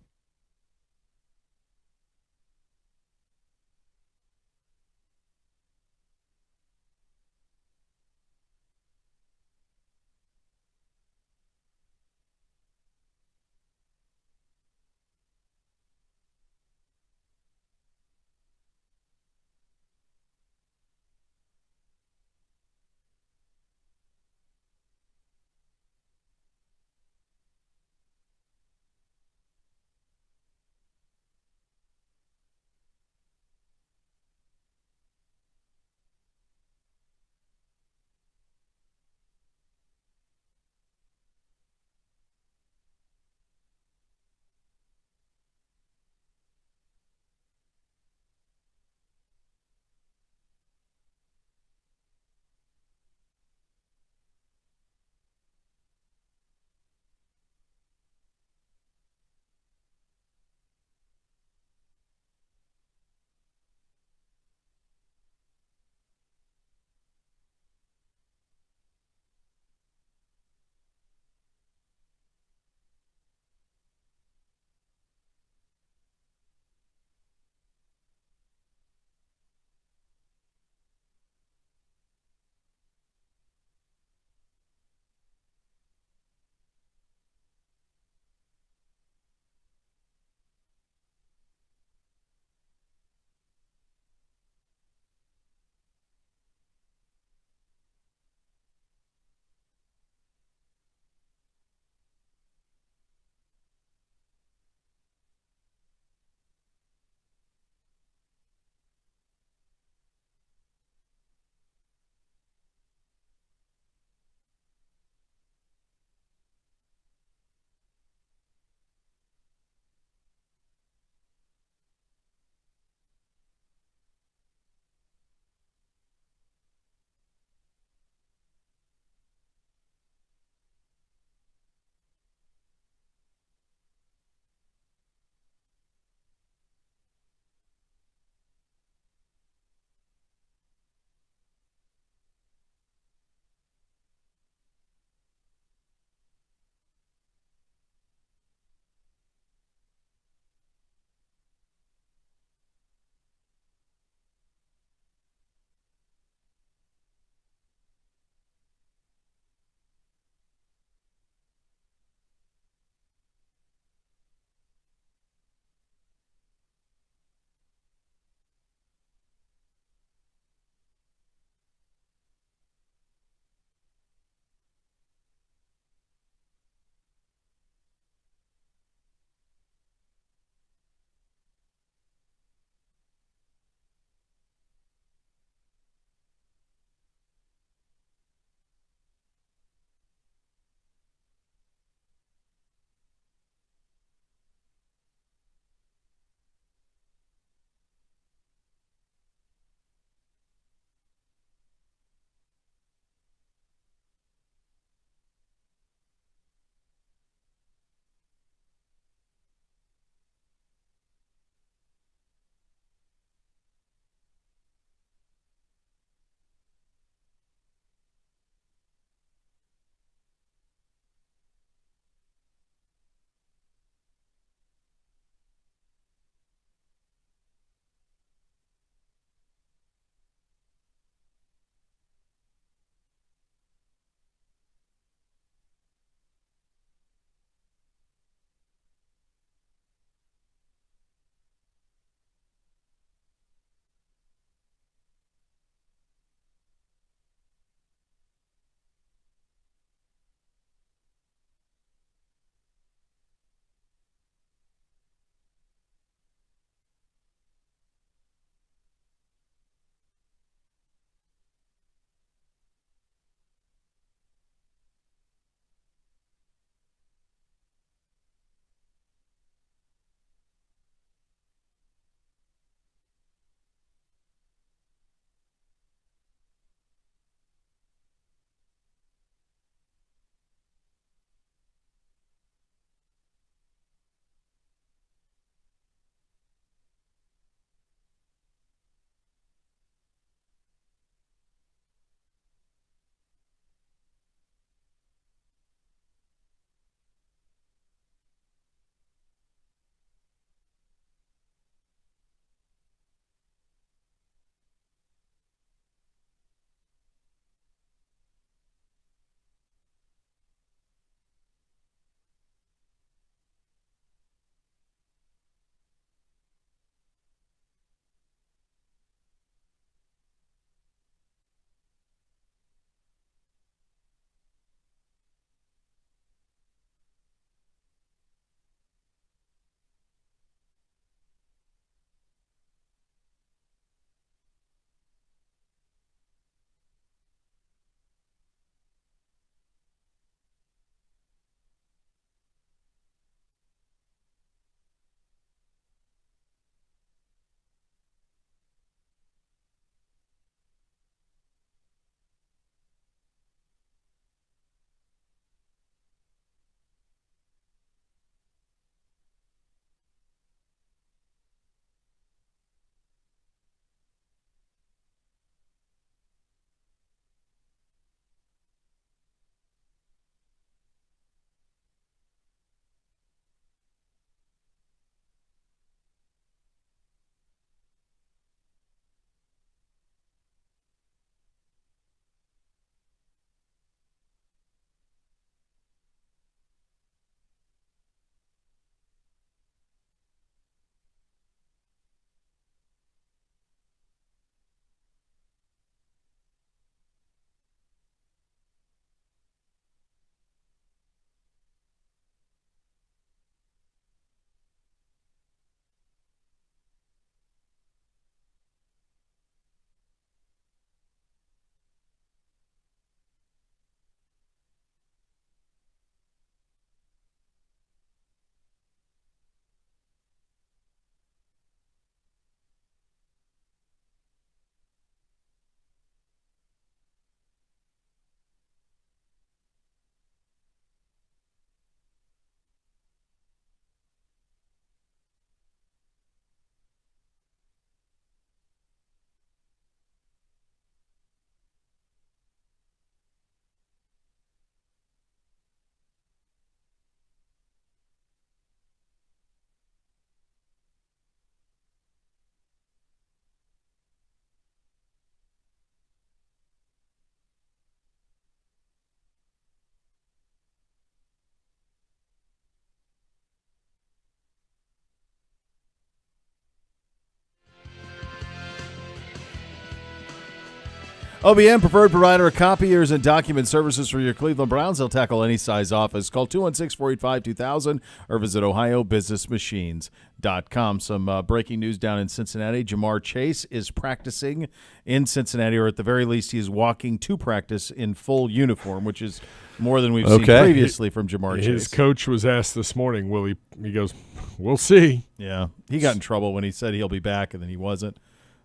OBM, preferred provider of copiers and document services for your Cleveland Browns. They'll tackle any size office. Call 216-485-2000 or visit ohiobusinessmachines.com. Some breaking news down in Cincinnati. Jamar Chase is practicing in Cincinnati, or at the very least, he is walking to practice in full uniform, which is more than we've seen previously from Jamar Chase. His coach was asked this morning, he goes, we'll see. Yeah, he got in trouble when he said he'll be back, and then he wasn't.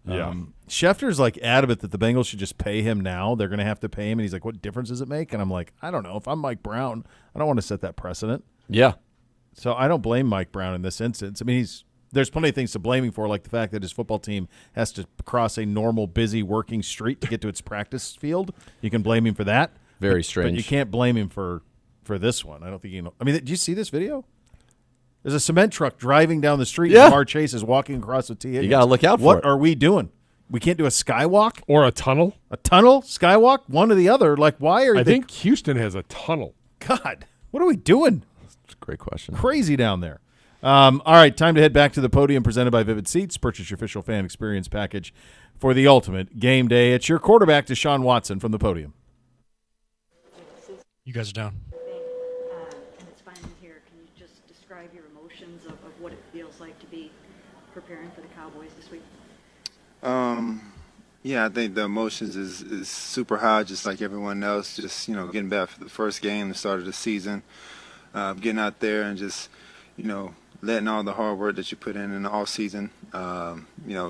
Yeah. Schefter's like adamant that the Bengals should just pay him now. They're going to have to pay him. And he's like, what difference does it make? And I'm like, I don't know. If I'm Mike Brown, I don't want to set that precedent. Yeah. So I don't blame Mike Brown in this instance. I mean, there's plenty of things to blame him for, like the fact that his football team has to cross a normal, busy working street to get to its practice field. You can blame him for that. Very strange. But you can't blame him for this one. I don't think you know. I mean, did you see this video? There's a cement truck driving down the street. Yeah. And Jamar Chase is walking across the T. You got to look out for What it. are we doing? We can't do a skywalk? Or a tunnel? A tunnel? Skywalk? One or the other. Like, why are I think Houston has a tunnel. God, what are we doing? That's a great question. Crazy down there. All right, time to head back to the podium presented by Vivid Seats. Purchase your official fan experience package for the ultimate game day. It's your quarterback, Deshaun Watson, from the podium. You guys are down. And it's finally here. Can you just describe your emotions of what it feels like to be preparing for the Cowboys this week? Yeah, I think the emotions is super high, just like everyone else. Just, getting back for the first game, the start of the season, getting out there and just, letting all the hard work that you put in the offseason,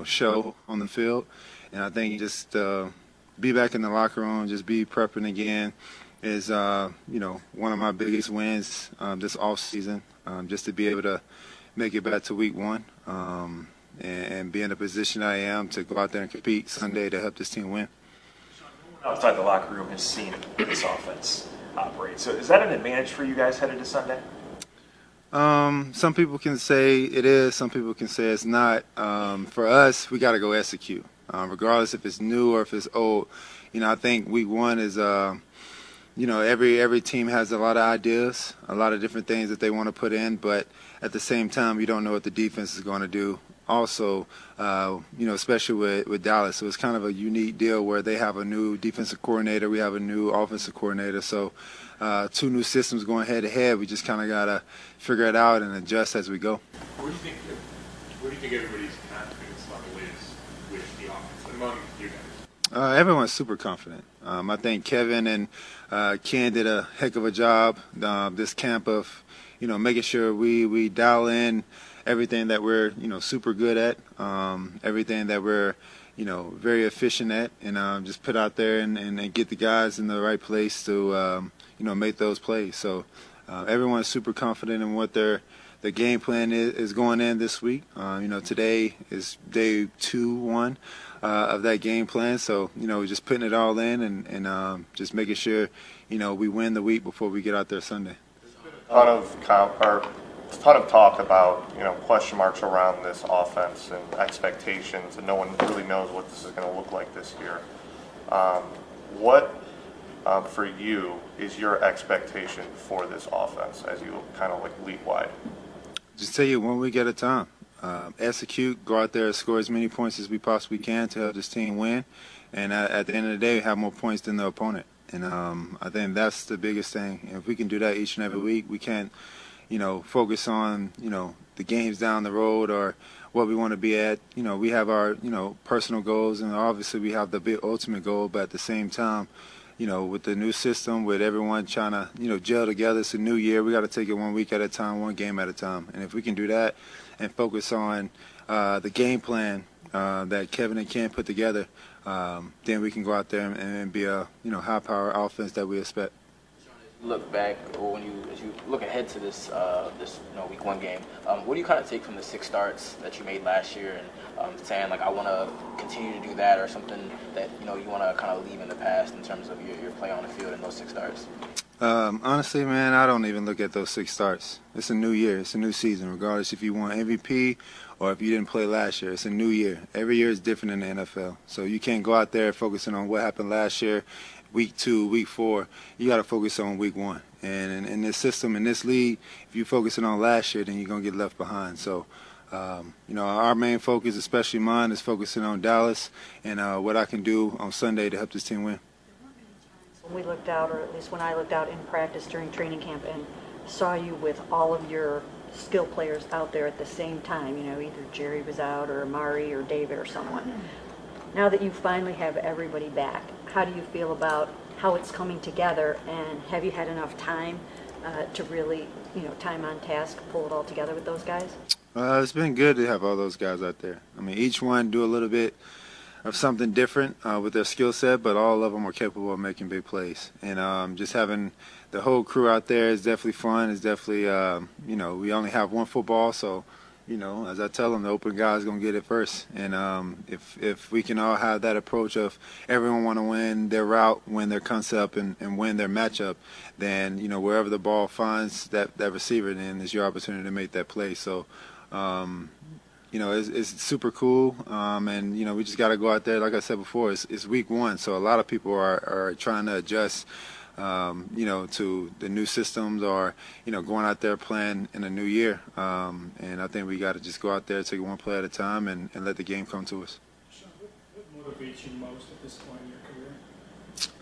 show on the field. And I think just be back in the locker room, just be prepping again is, one of my biggest wins this offseason, just to be able to make it back to week one. And be in the position I am to go out there and compete Sunday to help this team win. Outside the locker room has seen this offense operate. So is that an advantage for you guys headed to Sunday? Some people can say it is. Some people can say it's not. For us, we got to go execute, regardless if it's new or if it's old. I think week one is, every team has a lot of ideas, a lot of different things that they want to put in, but at the same time, you don't know what the defense is going to do. Also, especially with Dallas. So it's kind of a unique deal where they have a new defensive coordinator. We have a new offensive coordinator. So two new systems going head-to-head. We just kind of got to figure it out and adjust as we go. Where do you think everybody's confidence level is with the offense among you guys? Everyone's super confident. I think Kevin and Ken did a heck of a job this camp of, making sure we dial in everything that we're, super good at, everything that we're, very efficient at, and just put out there and get the guys in the right place to, make those plays. So everyone's super confident in what the game plan is going in this week. Today is day 2-1 of that game plan. So, we're just putting it all in and just making sure, we win the week before we get out there Sunday. A ton of talk about, question marks around this offense and expectations, and no one really knows what this is going to look like this year. What, for you, is your expectation for this offense as you kind of leap wide? Just tell you 1 week at a time. Execute, go out there, score as many points as we possibly can to help this team win, and at the end of the day, have more points than the opponent. And I think that's the biggest thing. If we can do that each and every week, we can't focus on, the games down the road or what we want to be at. We have our, personal goals, and obviously we have the big ultimate goal, but at the same time, with the new system, with everyone trying to, gel together, it's a new year. We got to take it 1 week at a time, one game at a time. And if we can do that and focus on the game plan that Kevin and Ken put together, then we can go out there and be a, high-power offense that we expect. Look back, or as you look ahead to this week one game, what do you kind of take from the 6 starts that you made last year and saying I want to continue to do that, or something that you want to kind of leave in the past in terms of your play on the field in those 6 starts? Honestly, man, I don't even look at those 6 starts. It's a new year. It's a new season, regardless if you won MVP or if you didn't play last year. It's a new year. Every year is different in the NFL. So you can't go out there focusing on what happened last year, week 2, week 4. You got to focus on week 1. And in this system, in this league, if you're focusing on last year, then you're going to get left behind. So Our main focus, especially mine, is focusing on Dallas and what I can do on Sunday to help this team win. When we looked out, or at least when I looked out in practice during training camp and saw you with all of your skill players out there at the same time, either Jerry was out or Amari or David or someone. Now that you finally have everybody back, how do you feel about how it's coming together, and have you had enough time to really, time on task, pull it all together with those guys? It's been good to have all those guys out there. I mean, each one do a little bit of something different with their skill set, but all of them are capable of making big plays. And just having the whole crew out there is definitely fun. It's definitely, we only have one football, so, as I tell them, the open guy is going to get it first. And if we can all have that approach of everyone want to win their route, win their concept, and win their matchup, then, wherever the ball finds that receiver, then it's your opportunity to make that play. So, it's super cool, and we just got to go out there. Like I said before, it's week one, so a lot of people are trying to adjust, to the new systems, or going out there playing in a new year. And I think we got to just go out there, take it one play at a time, and let the game come to us. What motivates you most at this point in your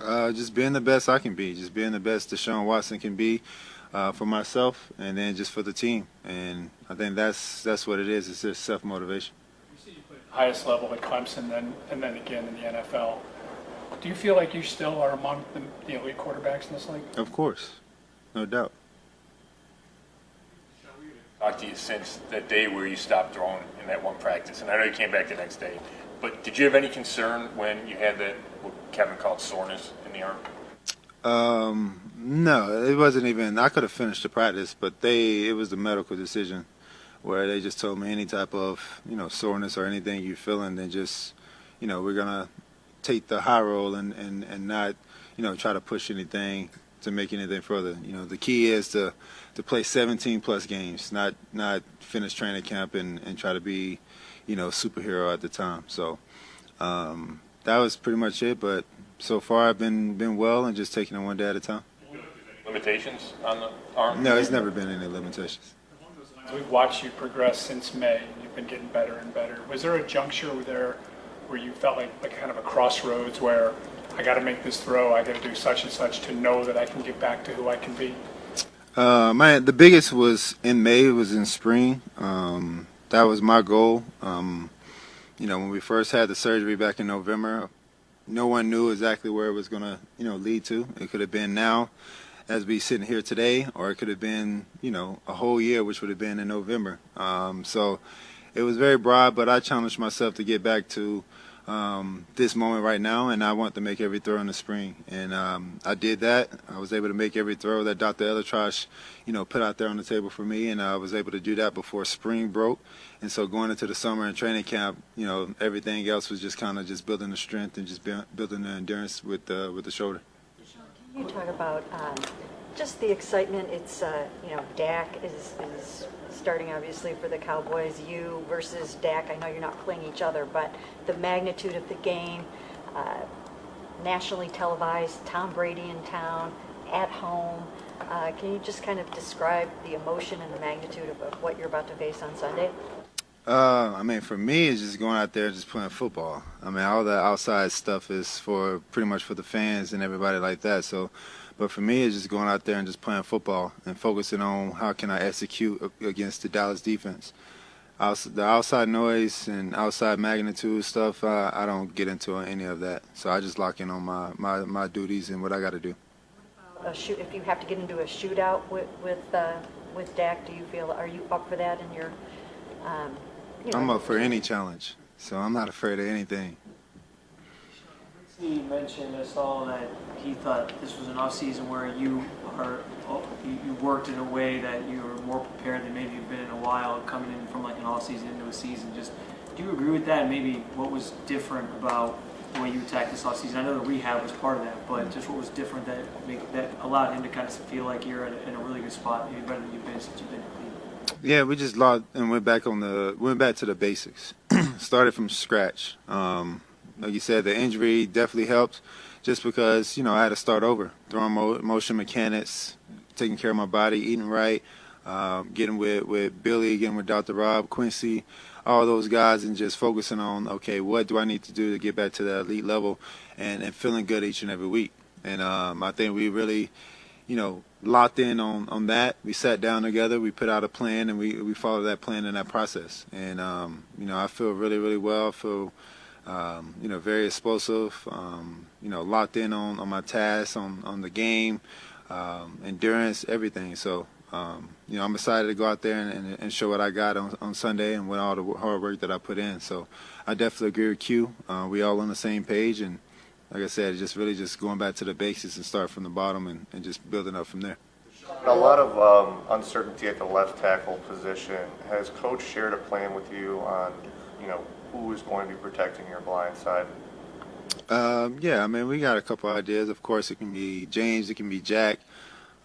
career? Just being the best I can be, just being the best Deshaun Watson can be. For myself, and then just for the team, and I think that's what it is. It's just self-motivation. You see, you played at the highest level at Clemson, and then again in the NFL. Do you feel like you still are among the elite quarterbacks in this league? Of course, no doubt. Talked to you since that day where you stopped throwing in that one practice, and I know you came back the next day. But did you have any concern when you had that what Kevin called soreness in the arm? No, it wasn't even. I could have finished the practice, but it was the medical decision where they just told me any type of soreness or anything you're feeling, then just we're gonna take the high roll and not try to push anything to make anything further. The key is to play 17 plus games, not finish training camp and try to be superhero at the time. So that was pretty much it. But so far I've been well and just taking it one day at a time. Limitations on the arm? No, it's never been any limitations. We've watched you progress since May. You've been getting better and better. Was there a juncture where you felt like kind of a crossroads where I got to make this throw, I got to do such and such to know that I can get back to who I can be? The biggest was in May. It was in spring. That was my goal. When we first had the surgery back in November, no one knew exactly where it was going to lead to. It could have been now, as we sitting here today, or it could have been, a whole year, which would have been in November. So it was very broad, but I challenged myself to get back to this moment right now, and I want to make every throw in the spring. And I did that. I was able to make every throw that Dr. Elitrash, put out there on the table for me, and I was able to do that before spring broke. And so going into the summer and training camp, everything else was just kind of just building the strength and just building the endurance with the shoulder. Can you talk about just the excitement? It's, Dak is starting obviously for the Cowboys. You versus Dak, I know you're not playing each other, but the magnitude of the game, nationally televised, Tom Brady in town, at home. Can you just kind of describe the emotion and the magnitude of what you're about to face on Sunday? For me, it's just going out there and just playing football. All the outside stuff is pretty much for the fans and everybody like that. So, but for me, it's just going out there and just playing football and focusing on how can I execute against the Dallas defense. The outside noise and outside magnitude stuff, I don't get into any of that. So I just lock in on my duties and what I got to do. If you have to get into a shootout with Dak, are you up for that in your? I'm up for any challenge, so I'm not afraid of anything. He mentioned us all that he thought this was an off-season where you worked in a way that you were more prepared than maybe you've been in a while, coming in from like an off-season into a season. Just do you agree with that? And maybe what was different about the way you attacked this off-season? I know the rehab was part of that, but just what was different that allowed him to kind of feel like you're in a really good spot, maybe better than you've been since you've been in Cleveland? Yeah, we just logged and went back to the basics. Started from scratch. Like you said, the injury definitely helped just because, I had to start over. Throwing motion mechanics, taking care of my body, eating right, getting with Billy, getting with Dr. Rob, Quincy, all those guys, and just focusing on, okay, what do I need to do to get back to that elite level, and feeling good each and every week. And I think we really, locked in on that. We sat down together, we put out a plan, and we followed that plan in that process. And, I feel really, really well. I feel, very explosive, locked in on my tasks, on the game, endurance, everything. So, I'm excited to go out there and show what I got on Sunday and with all the hard work that I put in. So I definitely agree with Q. We all on the same page, and like I said, just really just going back to the basics and start from the bottom and just building up from there. A lot of uncertainty at the left tackle position. Has Coach shared a plan with you on, who is going to be protecting your blind side? Yeah, we got a couple ideas. Of course, it can be James, it can be Jack.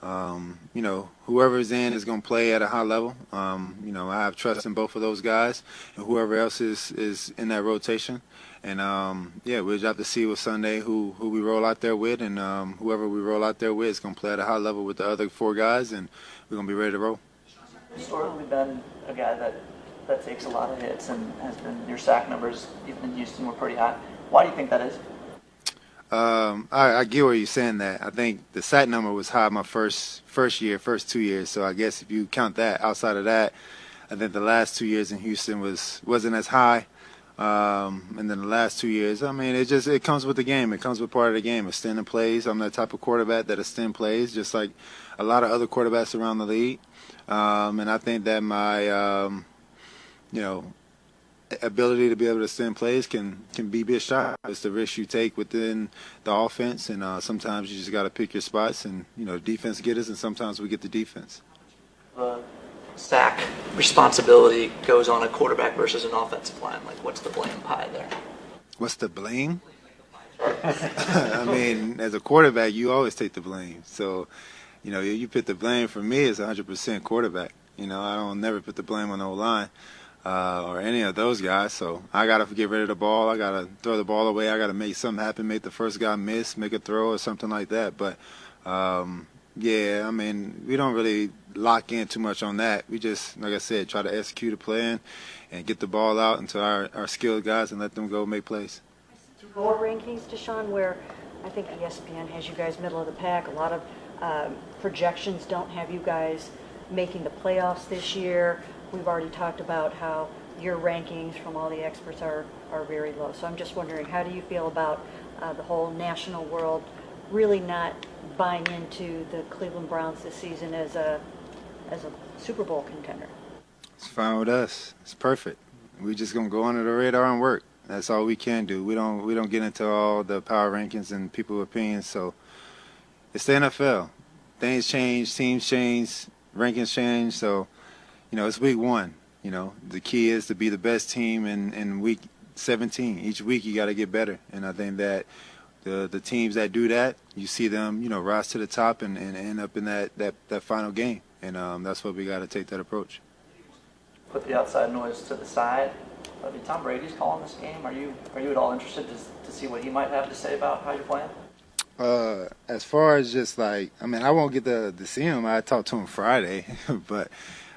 Whoever's in is going to play at a high level. I have trust in both of those guys, and whoever else is in that rotation. And we'll just have to see with Sunday who we roll out there with, and whoever we roll out there with is going to play at a high level with the other four guys, and we're going to be ready to roll. Historically been a guy that takes a lot of hits and has been, your sack numbers even in Houston were pretty high. Why do you think that is? I get where you're saying that. I think the sack number was high my first 2 years. So I guess if you count that, outside of that, I think the last 2 years in Houston wasn't as high. And then the last 2 years, it comes with the game. It comes with part of the game. Extending plays. I'm the type of quarterback that extend plays, just like a lot of other quarterbacks around the league. And I think that my, ability to be able to extend plays can be a bit shot. It's the risk you take within the offense, and sometimes you just got to pick your spots, and defense get us, and sometimes we get the defense. The sack responsibility goes on a quarterback versus an offensive line. Like, what's the blame pie there? What's the blame? As a quarterback, you always take the blame. So, you put the blame for me as 100% quarterback. I don't never put the blame on the O-line. Or any of those guys. So I got to get rid of the ball. I got to throw the ball away. I got to make something happen, make the first guy miss, make a throw or something like that. But, we don't really lock in too much on that. We just, like I said, try to execute a plan and get the ball out into our skilled guys and let them go make plays. More rankings, Deshaun, where I think ESPN has you guys middle of the pack. A lot of projections don't have you guys making the playoffs this year. We've already talked about how your rankings from all the experts are very low. So I'm just wondering, how do you feel about the whole national world really not buying into the Cleveland Browns this season as a Super Bowl contender? It's fine with us. It's perfect. We're just gonna go under the radar and work. That's all we can do. We don't get into all the power rankings and people's opinions. So it's the NFL. Things change, teams change, rankings change. So it's week 1. The key is to be the best team in week 17. Each week you got to get better. And I think that the teams that do that, you see them, rise to the top and end up in that final game. And that's what we got to take that approach. Put the outside noise to the side. Tom Brady's calling this game. Are you at all interested to see what he might have to say about how you're playing? As far as just I won't get to see him. I talked to him Friday, but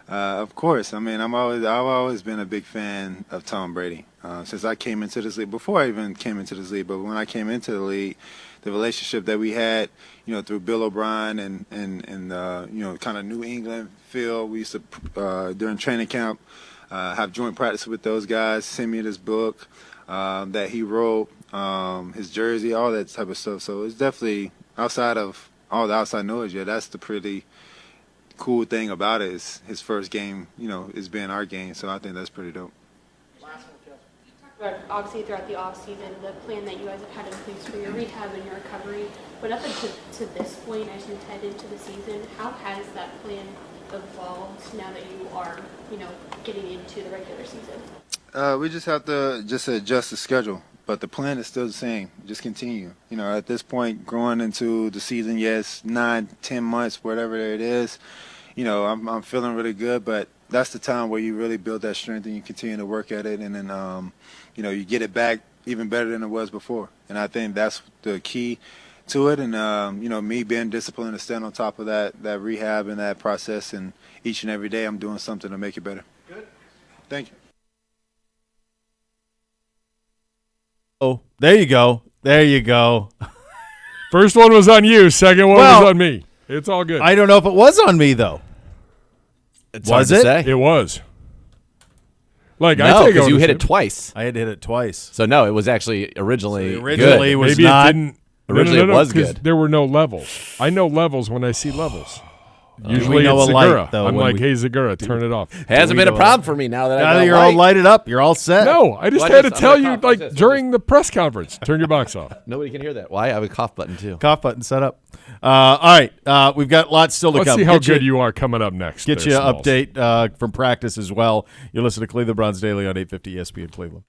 of course, I've always been a big fan of Tom Brady since I came into this league. Before I even came into this league, but when I came into the league, the relationship that we had, through Bill O'Brien and kind of New England feel. We used to during training camp have joint practice with those guys. Send me this book that he wrote, his jersey, all that type of stuff. So it's definitely outside of all the outside noise. Yeah, that's the pretty cool thing about it is his first game, is being our game. So I think that's pretty dope. Obviously, throughout the offseason, the plan that you guys have had in place for your rehab and your recovery, but up until to this point, as you head into the season, how has that plan evolved now that you are, getting into the regular season? We just have to adjust the schedule, but the plan is still the same. Just continue. At this point, growing into the season, yes, 9-10 months, whatever it is, I'm feeling really good, but that's the time where you really build that strength and you continue to work at it, and then you get it back even better than it was before. And I think that's the key to it, and me being disciplined to stand on top of that rehab and that process, and each and every day I'm doing something to make it better. Good. Thank you. Oh, there you go. There you go. First one was on you. Second one was on me. It's all good. I don't know if it was on me, though. Was it? It was. Like, no, I take because you hit ownership. it twice. I had to hit it twice. So, no, it was actually originally originally good. was Maybe not. it didn't. Originally it was 'cause good. There were no levels. I know levels when I see levels. Usually we know it's a light, Zagura. though, I'm when like, we- hey, Zagura, turn it off. Hasn't been a problem for me now that I Now got that you're light. all lighted up, you're all set. No, I just Well, had to I'm tell gonna you, cough like, this. during the press conference, turn your box off. Nobody can hear that. Why? I have a cough button, too. Cough button set up. All right, we've got lots still to Let's come. see how Get good you are coming up next. Get there, you an Smalls. update from practice as well. You're listening to Cleveland Browns Daily on 850 ESPN Cleveland.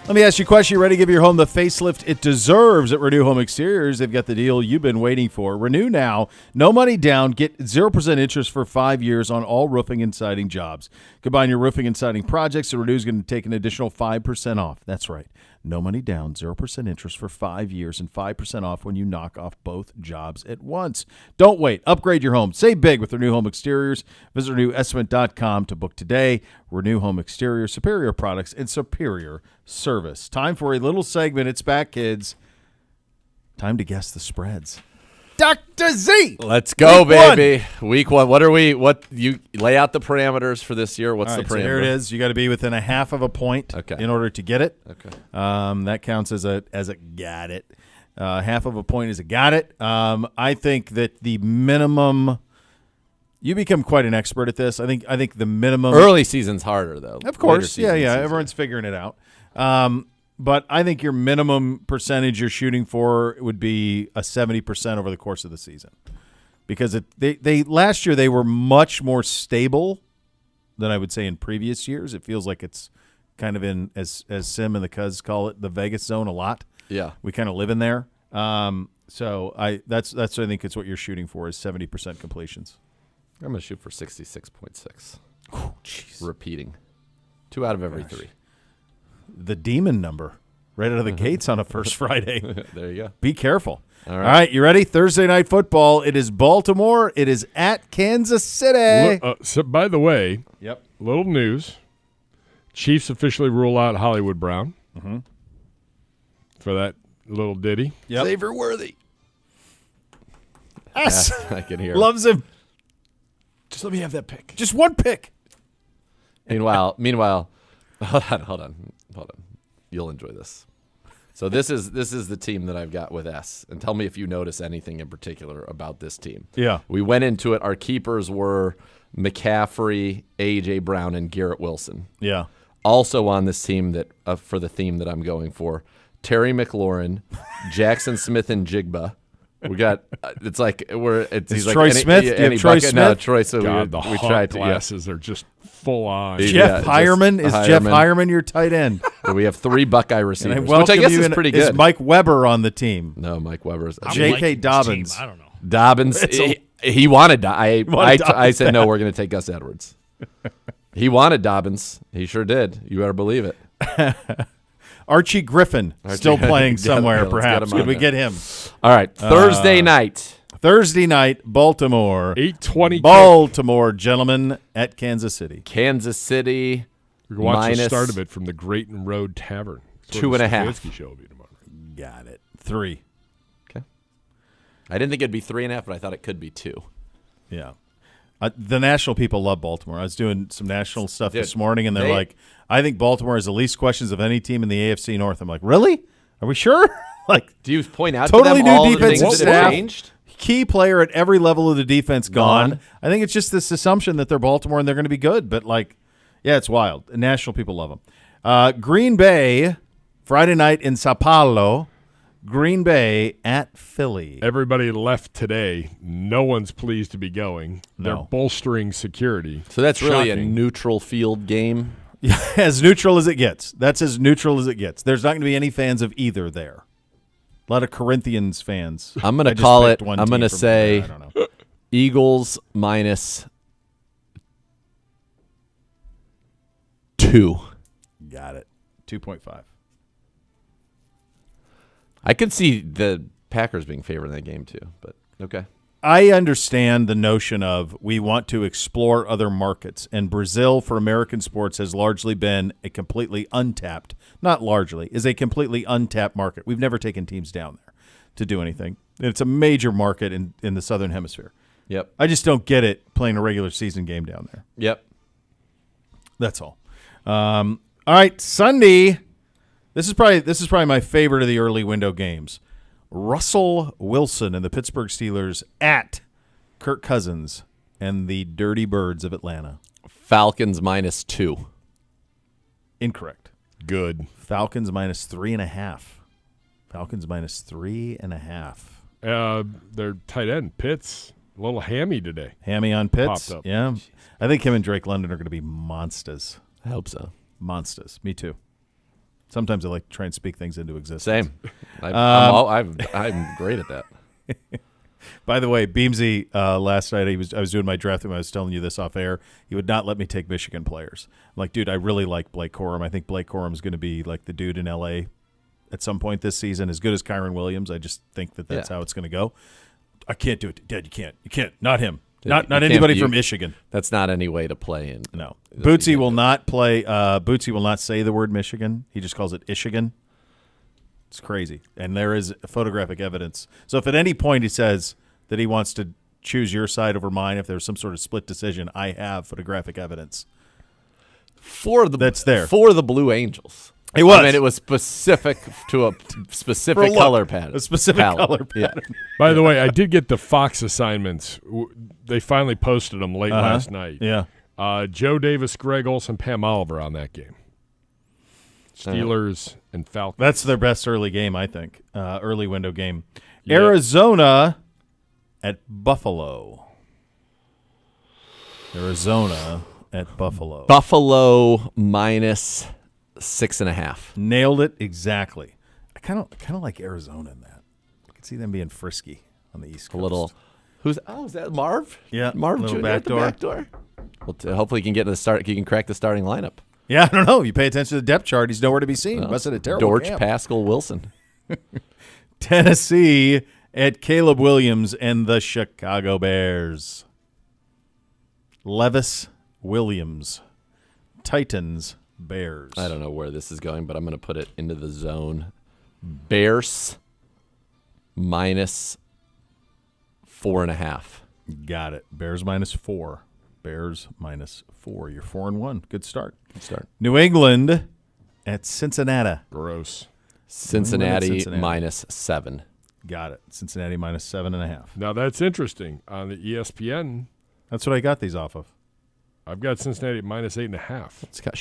Let me ask you a question. You ready to give your home the facelift it deserves at Renew Home Exteriors? They've got the deal you've been waiting for. Renew now. No money down. Get 0% interest for 5 years on all roofing and siding jobs. Combine your roofing and siding projects, and Renew's going to take an additional 5% off. That's right. No money down, 0% interest for 5 years, and 5% off when you knock off both jobs at once. Don't wait. Upgrade your home. Save big with Renew Home Exteriors. Visit RenewEstimate.com to book today. Renew Home Exteriors, superior products and superior service. Time for a little segment. It's back, kids. Time to guess the spreads. Dr. Z. Let's go, Week one. baby. Week 1. What you lay out the parameters for this year? What's All the right, parameter? so here it is. You got to be within a half of a point in order to get it. Okay. That counts as a got it. Half of a point is a got it. I think that the minimum. You become quite an expert at this. I think the minimum. Early season's harder though. Of course, Later yeah. season's Everyone's figuring it out. But I think your minimum percentage you're shooting for would be a 70% over the course of the season, because they last year they were much more stable than I would say in previous years. It feels like it's kind of in, as Sim and the Cuz call it, the Vegas zone a lot. Yeah, we kind of live in there. So that's I think it's what you're shooting for is 70% completions. I'm gonna shoot for 66.6. Oh, jeez. Repeating, 2 out of every 3. The demon number right out of the gates on a first Friday. There you go. Be careful. All All right. right, you ready? Thursday night football. It is Baltimore. It is at Kansas City. So, by the way, Yep. little news. Chiefs officially rule out Hollywood Brown for that little ditty. Yep. Xavier Worthy. Yes. Yeah, I can hear. Loves him. Just let me have that pick. Just one pick. Meanwhile, hold on. You'll enjoy this. So this is the team that I've got with S, and tell me if you notice anything in particular about this team. Yeah. We went into it. Our keepers were McCaffrey, A.J. Brown, and Garrett Wilson. Yeah. Also on this team that for the theme that I'm going for, Terry McLaurin, Jackson Smith, and Jigba. We got it's like he's like Troy Smith? Any, Do you have any Troy bucket? Smith? No, Troy. So God, we Hawk tried to. glasses are just full on. Jeff Hireman is Jeff Hireman your tight end. So we have 3 Buckeye receivers, And which I guess is pretty good. Is Mike Weber on the team? No, Mike Weber's J.K. Dobbins. I don't know. Dobbins. He wanted. I said no. We're going to take Gus Edwards. He wanted Dobbins. He sure did. You better believe it. Archie Griffin still playing somewhere, perhaps. Could we get him? All right, Thursday night. Thursday night, Baltimore. 8:20. Baltimore, gentlemen, at Kansas City. Kansas City. We're going to watch the minus start of it from the Grayton Road Tavern. That's where 2.5. the Stefanski show will be tomorrow. Got it. 3. Okay. I didn't think it'd be 3.5, but I thought it could be 2. Yeah. The national people love Baltimore. I was doing some national stuff Dude, this morning, and they're like, I think Baltimore has the least questions of any team in the AFC North. I'm like, really? Are we sure? Like, do you point out totally to them new all the defensive things that have staff, changed? key player at every level of the defense gone. I think it's just this assumption that they're Baltimore and they're going to be good. But, like, yeah, it's wild. National people love them. Green Bay, Friday night in Sao Paulo. Green Bay at Philly. Everybody left today. No one's pleased to be going. They're No. bolstering security. So that's really a Shocking. neutral field game. Yeah, as neutral as it gets. That's as neutral as it gets. There's not going to be any fans of either there. A lot of Corinthians fans. I'm going to I just call it. picked one I'm team going to from say there. I don't know. Eagles minus 2. Got it. 2.5. I could see the Packers being favored in that game too, but okay. I understand the notion of we want to explore other markets, and Brazil for American sports has largely been a completely untapped, not largely, is a completely untapped market. We've never taken teams down there to do anything. It's a major market in the Southern Hemisphere. Yep. I just don't get it playing a regular season game down there. Yep. That's all. All right, Sunday. This is probably my favorite of the early window games. Russell Wilson and the Pittsburgh Steelers at Kirk Cousins and the Dirty Birds of Atlanta. Falcons minus 2. Incorrect. Good. Falcons minus 3.5. Falcons minus 3.5. Their tight end, Pitts, a little hammy today. Hammy on Pitts. Popped up. Yeah. I think him and Drake London are going to be monsters. I hope so. Monsters. Me too. Sometimes I like to try and speak things into existence. Same. I'm great at that. By the way, Beamsy last night I was doing my draft and I was telling you this off air. He would not let me take Michigan players. I'm like, dude, I really like Blake Corum. I think Blake Corum is going to be like the dude in LA at some point this season, as good as Kyron Williams. I just think that's how it's going to go. I can't do it, Dad. You can't. Not him. Not anybody from Michigan. That's not any way to play in. No. Bootsy will not play. Bootsy will not say the word Michigan. He just calls it Ishigan. It's crazy. And there is photographic evidence. So if at any point he says that he wants to choose your side over mine if there's some sort of split decision, I have photographic evidence. That's there. For the Blue Angels. It was. I mean, it was specific to a specific color pattern. A specific color pattern. Yeah. By the way, I did get the Fox assignments. They finally posted them late last night. Yeah. Joe Davis, Greg Olson, Pam Oliver on that game. Steelers and Falcons. That's their best early game, I think. Early window game. Yeah. Arizona at Buffalo. Arizona at Buffalo. Buffalo minus 6.5. Nailed it exactly. I kind of like Arizona in that. I can see them being frisky on the East Coast. A little. Is that Marv? Yeah, Marv little Jr. back at the door. back door. Well, hopefully he can get to the start. He can crack the starting lineup. Yeah, I don't know. You pay attention to the depth chart. He's nowhere to be seen. Must have had a terrible Dortch, camp. Pascal, Wilson. Tennessee at Caleb Williams and the Chicago Bears. Levis Williams. Titans, Bears. I don't know where this is going, but I'm going to put it into the zone. Bears minus 4.5. Got it. Bears minus 4. Bears minus 4. You're 4-1. Good start. Good start. New England at Cincinnati. Gross. Cincinnati minus 7. Got it. Cincinnati minus 7.5. Now that's interesting. On the ESPN, that's what I got these off of. I've got Cincinnati at minus 8.5. It's got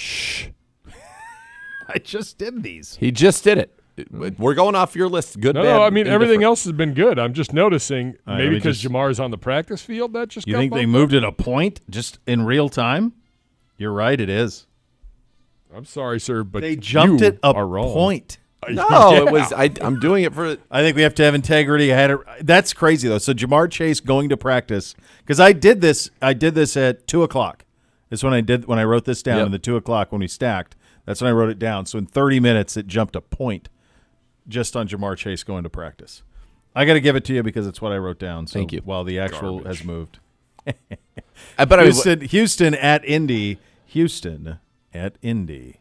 I just did these. He just did it. We're going off your list. Good, bad. No, I mean everything indifferent. else has been good. I'm just noticing maybe because just- Jamar's on the practice field that just. You got think they bumped moved up? it a point just in real time? You're right, it is. I'm sorry, sir, but They jumped you it a are wrong. point. No, Yeah. it was. I'm doing it for. I think we have to have integrity. That's crazy though. So Jamar Chase going to practice because I did this at 2:00. That's when I wrote this down in the 2:00 when we stacked. That's when I wrote it down. So in 30 minutes it jumped a point just on Jamar Chase going to practice. I got to give it to you because it's what I wrote down. So Thank you. While the actual Garbage. has moved. But Houston at Indy. Houston at Indy.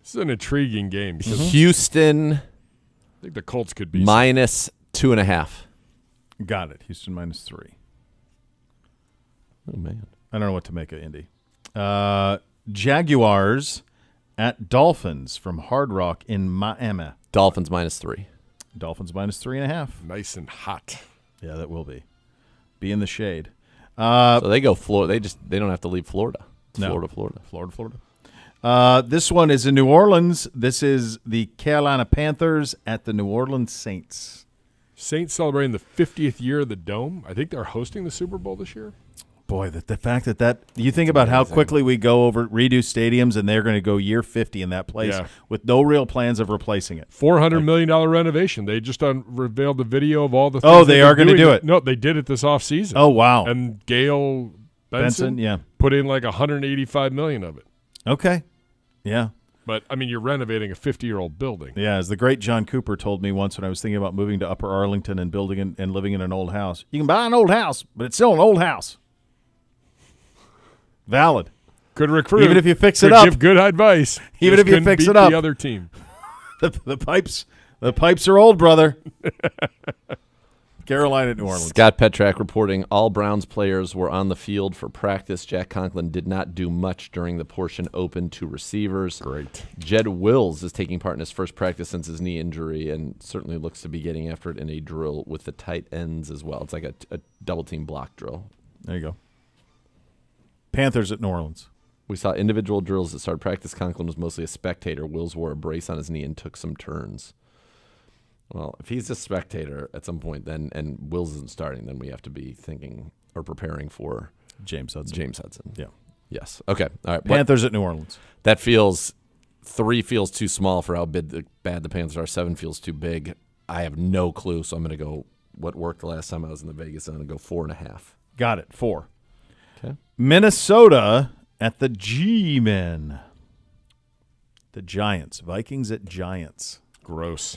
This is an intriguing game because Houston I think the Colts could be minus 2.5. Got it. Houston minus 3. Oh man, I don't know what to make of Indy. Jaguars at Dolphins from Hard Rock in Miami. Dolphins minus 3. Dolphins minus 3.5. nice and hot. Yeah, that will be. Be in the shade. So they go Florida. They don't have to leave Florida. No. Florida. This one is in New Orleans. This is the Carolina Panthers at the New Orleans Saints. Saints celebrating the 50th year of the Dome. I think they're hosting the Super Bowl this year. Boy, the fact that you think about how quickly we go over redo stadiums, and they're going to go year 50 in that place with no real plans of replacing it. $400 million renovation. They just unveiled the video of all the things. Oh, they are going to do it. No, they did it this offseason. Oh, wow. And Gail Benson put in like $185 million of it. Okay. Yeah. But, I mean, you're renovating a 50-year-old building. Yeah, as the great John Cooper told me once when I was thinking about moving to Upper Arlington and building and living in an old house. You can buy an old house, but it's still an old house. Valid. Could recruit. Even if you fix it Could up. give good advice. Even Just if you couldn't fix beat it up. the other team. The pipes are old, brother. Carolina, New Orleans. Scott Petrak reporting all Browns players were on the field for practice. Jack Conklin did not do much during the portion open to receivers. Great. Jed Wills is taking part in his first practice since his knee injury and certainly looks to be getting after it in a drill with the tight ends as well. It's like a double-team block drill. There you go. Panthers at New Orleans. We saw individual drills that started practice. Conklin was mostly a spectator. Wills wore a brace on his knee and took some turns. Well, if he's a spectator at some point, then and Wills isn't starting, then we have to be thinking or preparing for James Hudson. Yeah. Yes. Okay. All right. Panthers at New Orleans. That feels 3 feels too small for how bad the Panthers are. 7 feels too big. I have no clue, so I'm going to go what worked the last time I was in the Vegas zone and go 4.5. Got it. 4. Okay. Minnesota at the G-Men. The Giants. Vikings at Giants. Gross.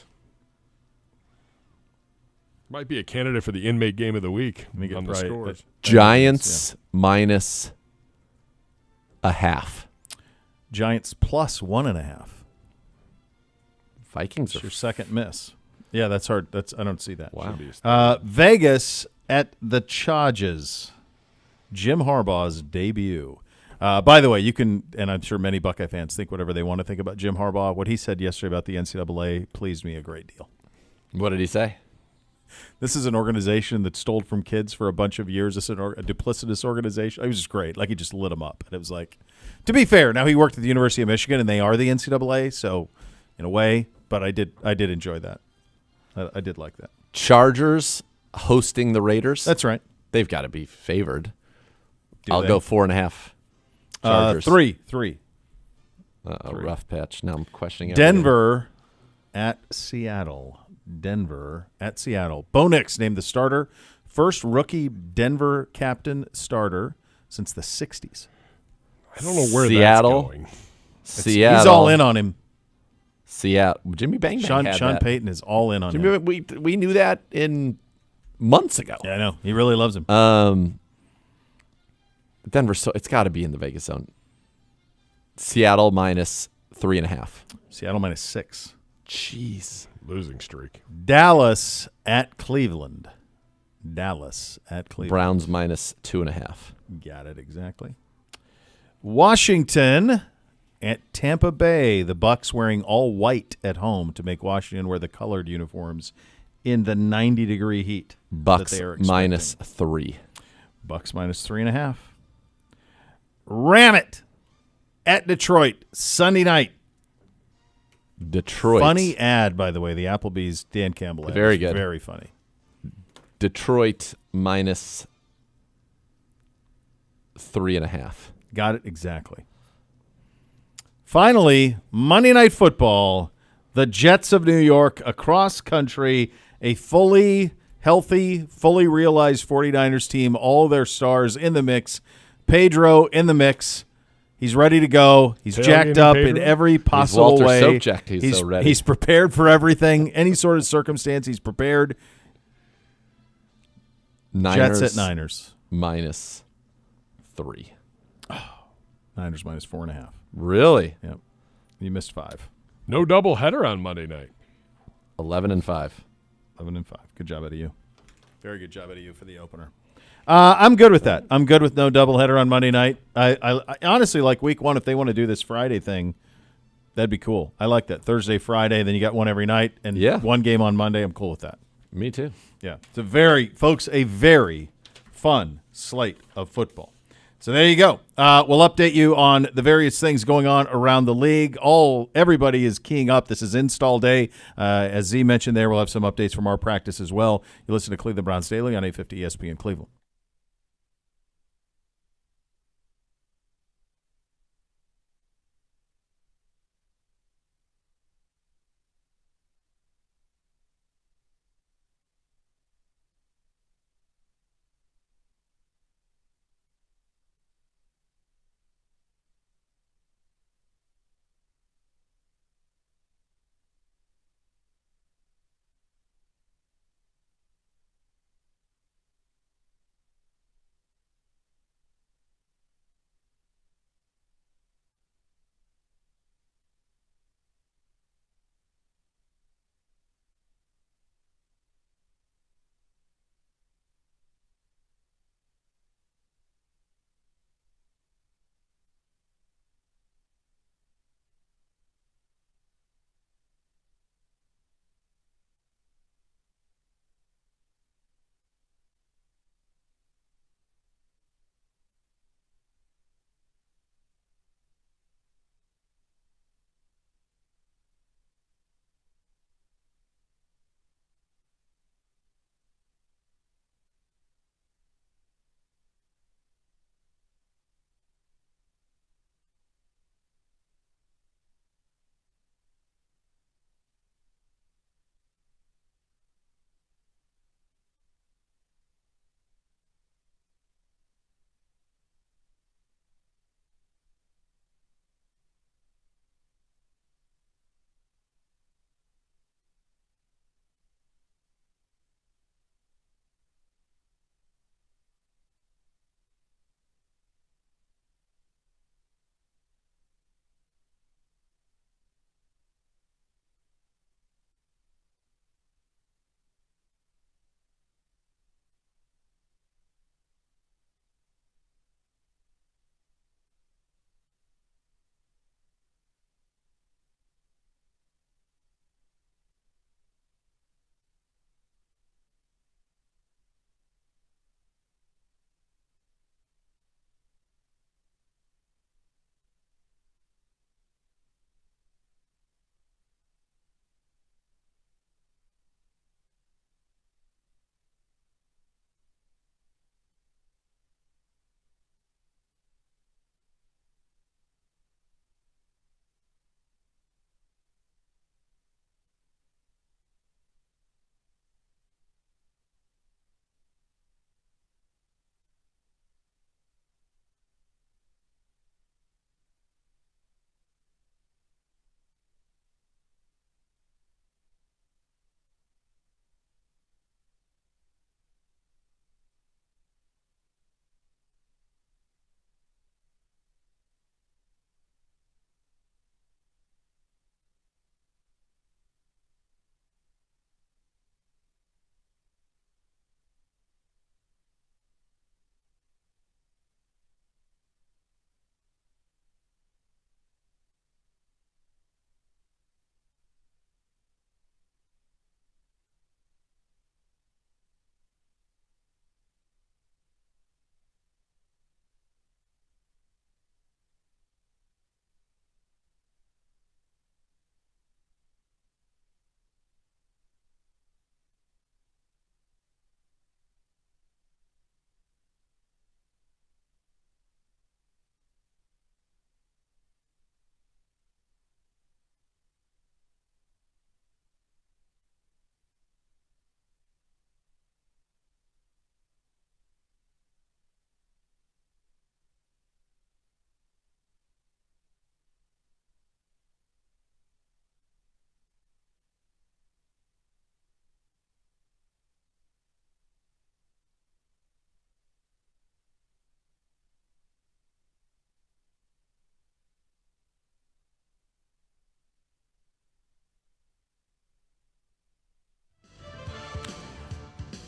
Might be a candidate for the inmate game of the week on the scores. Giants minus a half. Giants plus 1.5. Vikings It's are your second miss. Yeah, that's hard. I don't see that. Wow. Vegas at the Chargers. Jim Harbaugh's debut. By the way, you can, and I'm sure many Buckeye fans think whatever they want to think about Jim Harbaugh. What he said yesterday about the NCAA pleased me a great deal. What did he say? This is an organization that stole from kids for a bunch of years. This is a duplicitous organization. It was just great. Like, he just lit them up. And it was like, to be fair, now he worked at the University of Michigan, and they are the NCAA, so in a way, but I did enjoy that. I did like that. Chargers hosting the Raiders. That's right. They've got to be favored. Do I'll they? go 4.5. Chargers. 3. A rough patch. Now I'm questioning it. Denver at Seattle. Bo Nix named the starter. First rookie Denver captain starter since the 60s. I don't know where Seattle. that's going. Seattle. He's all in on him. Seattle. Jimmy Bang Bang had Sean that. Payton is all in on him. We knew that in months ago. Yeah, I know. He really loves him. Denver, so it's got to be in the Vegas zone. Seattle minus 3.5. Seattle minus 6. Jeez. Losing streak. Dallas at Cleveland. Browns minus 2.5. Got it exactly. Washington at Tampa Bay. The Bucs wearing all white at home to make Washington wear the colored uniforms in the 90-degree heat. Bucs minus 3. Bucs minus 3.5. Ram it at Detroit Sunday night. Detroit. Funny ad, by the way. The Applebee's Dan Campbell ad. Very good. Very funny. Detroit minus 3.5. Got it exactly. Finally, Monday Night Football. The Jets of New York across country. A fully healthy, fully realized 49ers team. All their stars in the mix. Pedro in the mix. He's ready to go. He's jacked up in every possible way. Sobchak. He's so ready. He's prepared for everything. Any sort of circumstance, he's prepared. Niners Jets at Niners. minus 3. Niners minus 4.5. Really? Yep. You missed 5. No doubleheader on Monday night. 11 and 5. 11 and 5. Good job out of you. Very good job out of you for the opener. I'm good with that. I'm good with no doubleheader on Monday night. I honestly like week 1. If they want to do this Friday thing, that'd be cool. I like that. Thursday, Friday, then you got one every night, and one game on Monday. I'm cool with that. Me too. Yeah. It's a very fun slate of football. So there you go. We'll update you on the various things going on around the league. Everybody is keying up. This is install day. As Z mentioned there, we'll have some updates from our practice as well. You listen to Cleveland Browns Daily on 850 ESPN Cleveland.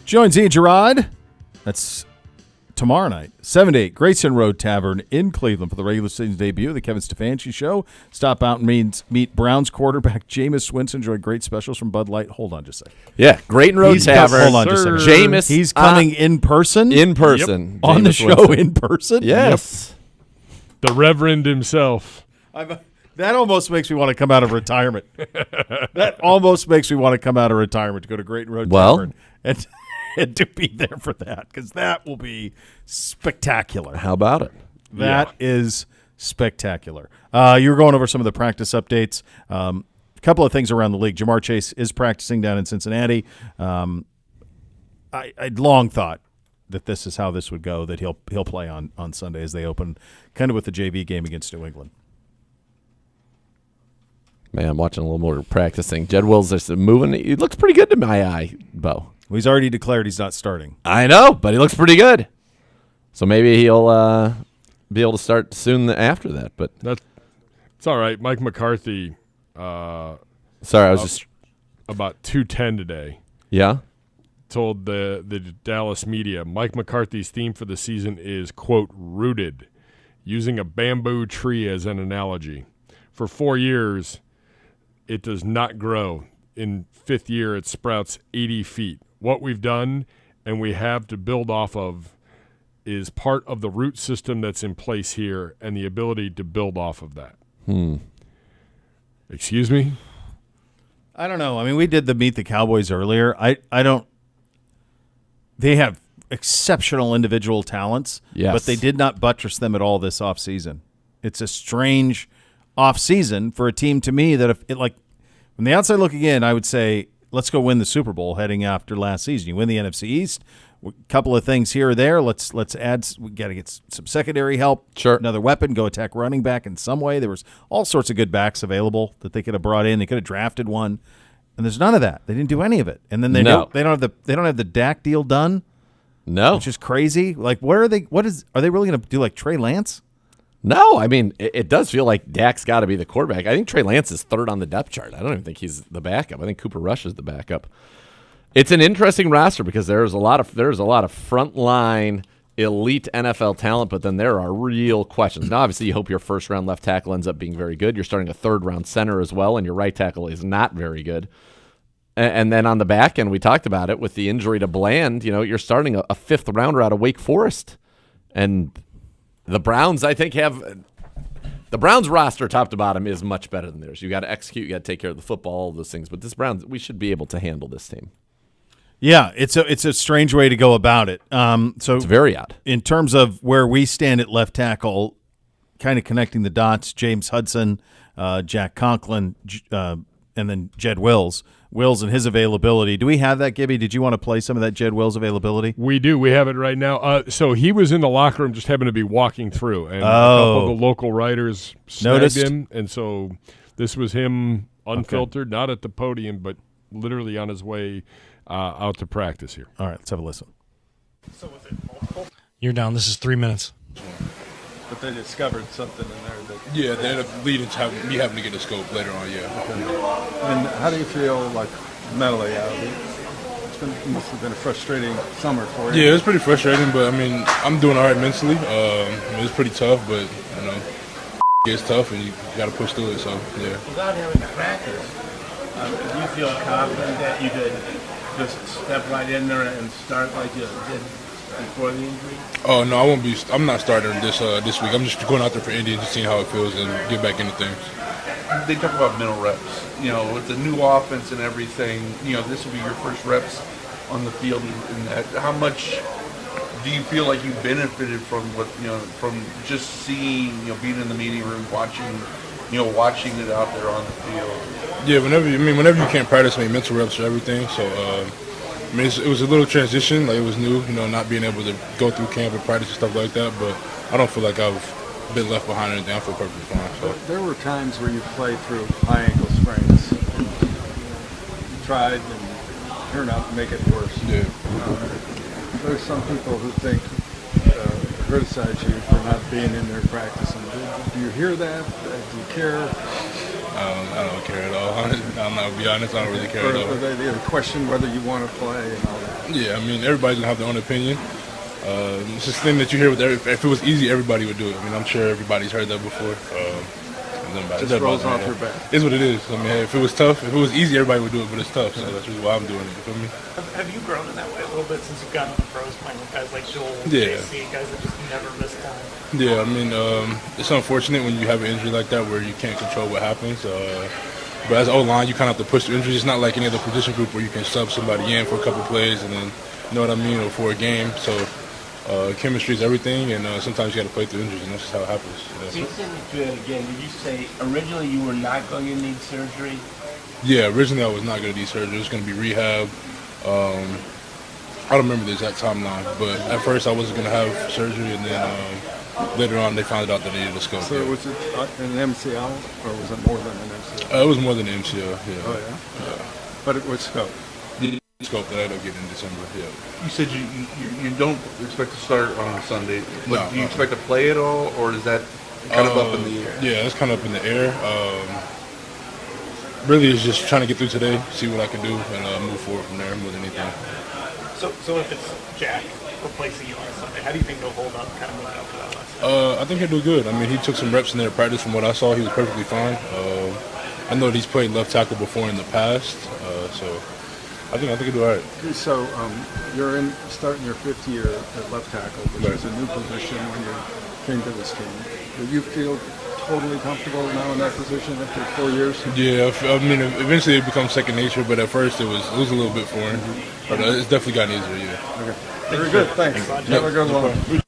Join Z and Gerard. That's tomorrow night, 7 to 8, Grayson Road Tavern in Cleveland for the regular season debut of the Kevin Stefanski Show. Stop out and meet Browns quarterback Jameis Winston. Enjoy great specials from Bud Light. Hold on just a second. Yeah, Grayson Road Tavern. Hold on just a second. Jameis. He's coming in person? In person. Yep. On the Jameis show Winston. in person? Yes. Yep. The Reverend himself. That almost makes me want to come out of retirement. That almost makes me want to come out of retirement to go to Grayson Road Tavern and to be there for that, because that will be spectacular. How about it? That is spectacular. You were going over some of the practice updates. A couple of things around the league. Jamar Chase is practicing down in Cincinnati. I'd long thought that this is how this would go, that he'll play on Sunday as they open, kind of with the JV game against New England. Man, I'm watching a little more practicing. Jed Wills is moving. He looks pretty good to my eye, Bo. Well, he's already declared he's not starting. I know, but he looks pretty good. So maybe he'll be able to start soon after that. But it's all right. Mike McCarthy. Sorry, I was just about 2:10 today. Yeah. Told the Dallas media, Mike McCarthy's theme for the season is, quote, rooted, using a bamboo tree as an analogy. For 4 years, it does not grow. In 5th year, it sprouts 80 feet. What we've done and we have to build off of is part of the root system that's in place here and the ability to build off of that. Excuse me? I don't know. I mean, we did the Meet the Cowboys earlier. I don't – they have exceptional individual talents, but they did not buttress them at all this offseason. It's a strange offseason for a team to me that if – from the outside looking in, I would say let's go win the Super Bowl heading after last season. You win the NFC East, a couple of things here or there. Let's add. We got to get some secondary help. Sure, another weapon. Go attack running back in some way. There was all sorts of good backs available that they could have brought in. They could have drafted one, and there's none of that. They didn't do any of it. And then they don't have the Dak deal done. No, which is crazy. Like, what are they? Are they really going to do like Trey Lance? No, I mean, it does feel like Dak's got to be the quarterback. I think Trey Lance is third on the depth chart. I don't even think he's the backup. I think Cooper Rush is the backup. It's an interesting roster because there's a lot of frontline elite NFL talent, but then there are real questions. Now, obviously, you hope your first-round left tackle ends up being very good. You're starting a third-round center as well, and your right tackle is not very good. And then on the back end, we talked about it with the injury to Bland. You know, you're starting a fifth-rounder out of Wake Forest, and the Browns, I think, the Browns roster top to bottom is much better than theirs. You got to execute, you got to take care of the football, all those things. But this Browns, we should be able to handle this team. Yeah, it's a strange way to go about it. So it's very odd in terms of where we stand at left tackle. Kind of connecting the dots: James Hudson, Jack Conklin, and then Jed Wills. Wills and his availability. Do we have that, Gibby? Did you want to play some of that Jed Wills availability? We do. We have it right now. So he was in the locker room, just happened to be walking through, and a couple of the local writers snagged him, and so this was him unfiltered, not at the podium, but literally on his way out to practice here. All right, let's have a listen. So was it multiple? You're down. This is 3 minutes. But they discovered something in there that... Yeah, they ended up leading to me having to get a scope later on, And how do you feel, like, mentally out of it? Must have been a frustrating summer for you. Yeah, it was pretty frustrating, but, I mean, I'm doing all right mentally. It was pretty tough, but, you know, it's tough, and you got to push through it, so, yeah. Without having practice, do you feel confident that you could just step right in there and start like you did before the injury? Oh no, I'm not starting this week. I'm just going out there for Indy and just seeing how it feels and get back into things. They talk about mental reps. You know, with the new offense and everything, you know, this will be your first reps on the field and that. How much do you feel like you benefited from what, you know, from just seeing, you know, being in the meeting room, watching it out there on the field? Yeah, whenever you can't practice, mental reps are everything. So, it was a little transition, like it was new, you know, not being able to go through camp and practice and stuff like that, but I don't feel like I've been left behind or anything. I feel perfectly fine. So. There were times where you played through high ankle sprains and you tried and turned out to make it worse. Yeah. There's some people who think, criticize you for not being in there practicing. Do you hear that? Do you care? I don't care at all. I'm not gonna be honest. I don't really care at all. Or they question whether you want to play and all that. Yeah, I mean, everybody's gonna have their own opinion. It's this thing that you hear with if it was easy, everybody would do it. I mean, I'm sure everybody's heard that before. It just rolls off your back. It's what it is. I mean, hey, if it was tough, if it was easy, everybody would do it, but it's tough, so that's really why I'm doing it. You feel me? Have you grown in that way a little bit since you've gotten to the pros, playing with guys like Joel, Yeah. JC, guys that just never miss time? Yeah, I mean, it's unfortunate when you have an injury like that where you can't control what happens. But as O-line, you kind of have to push the injury. It's not like any other position group where you can sub somebody in for a couple plays and then, you know what I mean, or for a game. So chemistry is everything, and sometimes you got to play through injuries, and that's just how it happens. So you said that again. Did you say originally you were not going to need surgery? Yeah, originally I was not going to need surgery. It was going to be rehab. I don't remember the exact timeline, but at first I wasn't going to have surgery, and then later on they found out that I needed a scope. So was it an MCL, or was it more than an MCL? It was more than an MCL, yeah. Oh, yeah? But it was scope. The scope that I ended up getting in December, yeah. You said you don't expect to start on Sunday, but No, do you no. expect to play at all, or is that kind of up in the air? Yeah, it's kind of up in the air. Really, it's just trying to get through today, see what I can do, and move forward from there more than anything. So if it's Jack replacing you on Sunday, how do you think he'll hold up kind of moving up to that last? I think he'll do good. I mean, he took some reps in there at practice. From what I saw, he was perfectly fine. I know that he's played left tackle before in the past, so I think he'll do all right. So you're starting your 5th year at left tackle, which is a new position when you came to this team. Do you feel totally comfortable now in that position after 4 years? Yeah, I mean, eventually it becomes second nature, but at first it was a little bit foreign. But it's definitely gotten easier, yeah. Okay. Very good, thanks. Have a good one.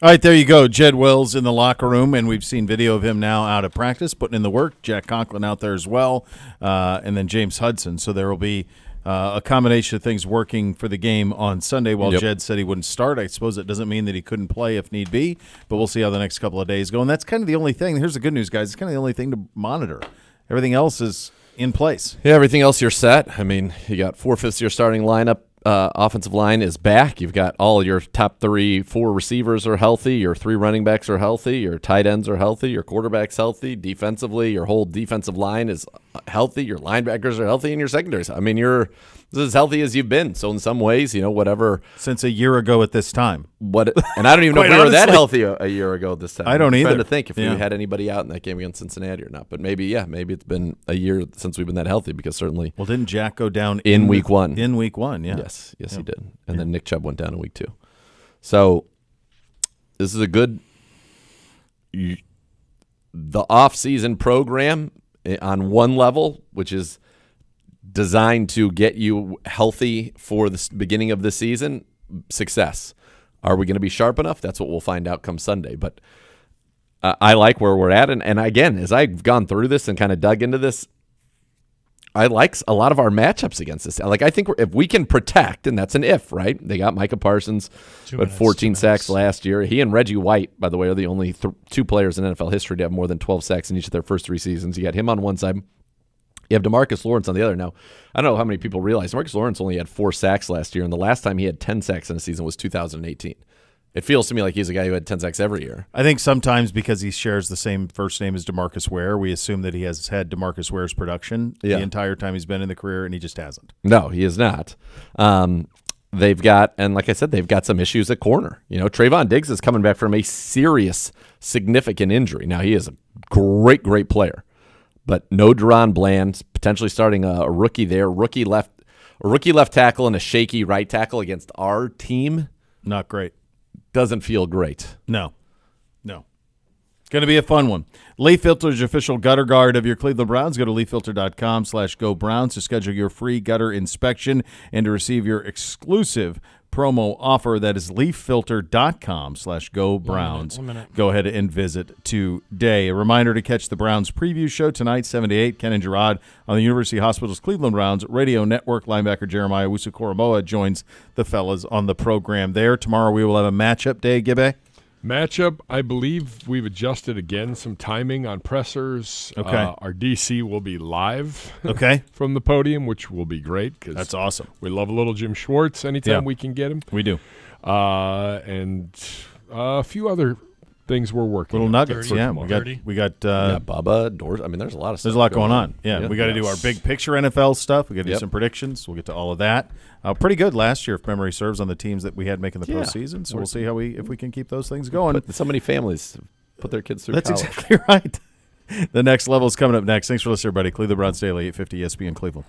All right, there you go. Jed Wills in the locker room, and we've seen video of him now out of practice, putting in the work. Jack Conklin out there as well, and then James Hudson. So there will be a combination of things working for the game on Sunday. While Jed said he wouldn't start, I suppose it doesn't mean that he couldn't play if need be, but we'll see how the next couple of days go. And that's kind of the only thing. Here's the good news, guys. It's kind of the only thing to monitor. Everything else is in place. Yeah, everything else you're set. I mean, you got 4/5 year starting lineup. Offensive line is back. You've got all your top 4 receivers are healthy. Your 3 running backs are healthy. Your tight ends are healthy. Your quarterback's healthy. Defensively, your whole defensive line is healthy. Your linebackers are healthy, and your secondaries. I mean, you're as healthy as you've been. So in some ways, whatever. Since a year ago at this time. And I don't even know if we were that healthy a year ago this time. I don't either. I'm trying to think if we had anybody out in that game against Cincinnati or not. But maybe it's been a year since we've been that healthy, because certainly. Well, didn't Jack go down in week 1? In week 1, yeah. Yes, he did. And then Nick Chubb went down in week 2. So this is a good the off-season program on one level, which is designed to get you healthy for the beginning of the season, success. Are we going to be sharp enough? That's what we'll find out come Sunday. But I like where we're at. And again, as I've gone through this and kind of dug into this, I like a lot of our matchups against this. Like, I think if we can protect, and that's an if, right? They got Micah Parsons, who had 14 sacks last year. He and Reggie White, by the way, are the only 2 players in NFL history to have more than 12 sacks in each of their first 3 seasons. You got him on one side. You have DeMarcus Lawrence on the other. Now, I don't know how many people realize DeMarcus Lawrence only had 4 sacks last year, and the last time he had 10 sacks in a season was 2018. It feels to me like he's a guy who had 10 sacks every year. I think sometimes because he shares the same first name as DeMarcus Ware, we assume that he has had DeMarcus Ware's production the entire time he's been in the career, and he just hasn't. No, he is not. They've got, and like I said, they've got some issues at corner. Trayvon Diggs is coming back from a serious, significant injury. Now, he is a great, great player, but no Deron Bland, potentially starting a rookie there, rookie left tackle and a shaky right tackle against our team. Not great. Doesn't feel great. No. Going to be a fun one. Leaf Filter's official gutter guard of your Cleveland Browns. Go to leaffilter.com/GoBrowns to schedule your free gutter inspection and to receive your exclusive promo offer. That is leaffilter.com/GoBrowns. 1 minute. Go ahead and visit today. A reminder to catch the Browns preview show tonight, 7 to 8. Ken and Gerard on the University Hospital's Cleveland Browns Radio Network. Linebacker Jeremiah Wusu-Koromoa joins the fellas on the program there. Tomorrow we will have a matchup day, Gibbe. Matchup, I believe we've adjusted again some timing on pressers. Okay. Our DC will be live from the podium, which will be great. That's awesome. We love a little Jim Schwartz anytime we can get him. We do. And a few other things we're working Little on. nuggets, For yeah. tomorrow. We got Bubba, Doors. I mean, there's a lot of stuff. There's a lot going on. Yeah, we got to do our Yes. big picture NFL stuff. We got to do Yep. some predictions. We'll get to all of that. Pretty good last year, if memory serves, on the teams that we had making the Yeah. postseason. So we'll see if we can keep those things going. But so many families put their kids through That's college. exactly right. The next level is coming up next. Thanks for listening, everybody. Cleveland Browns Daily, 850 ESPN Cleveland.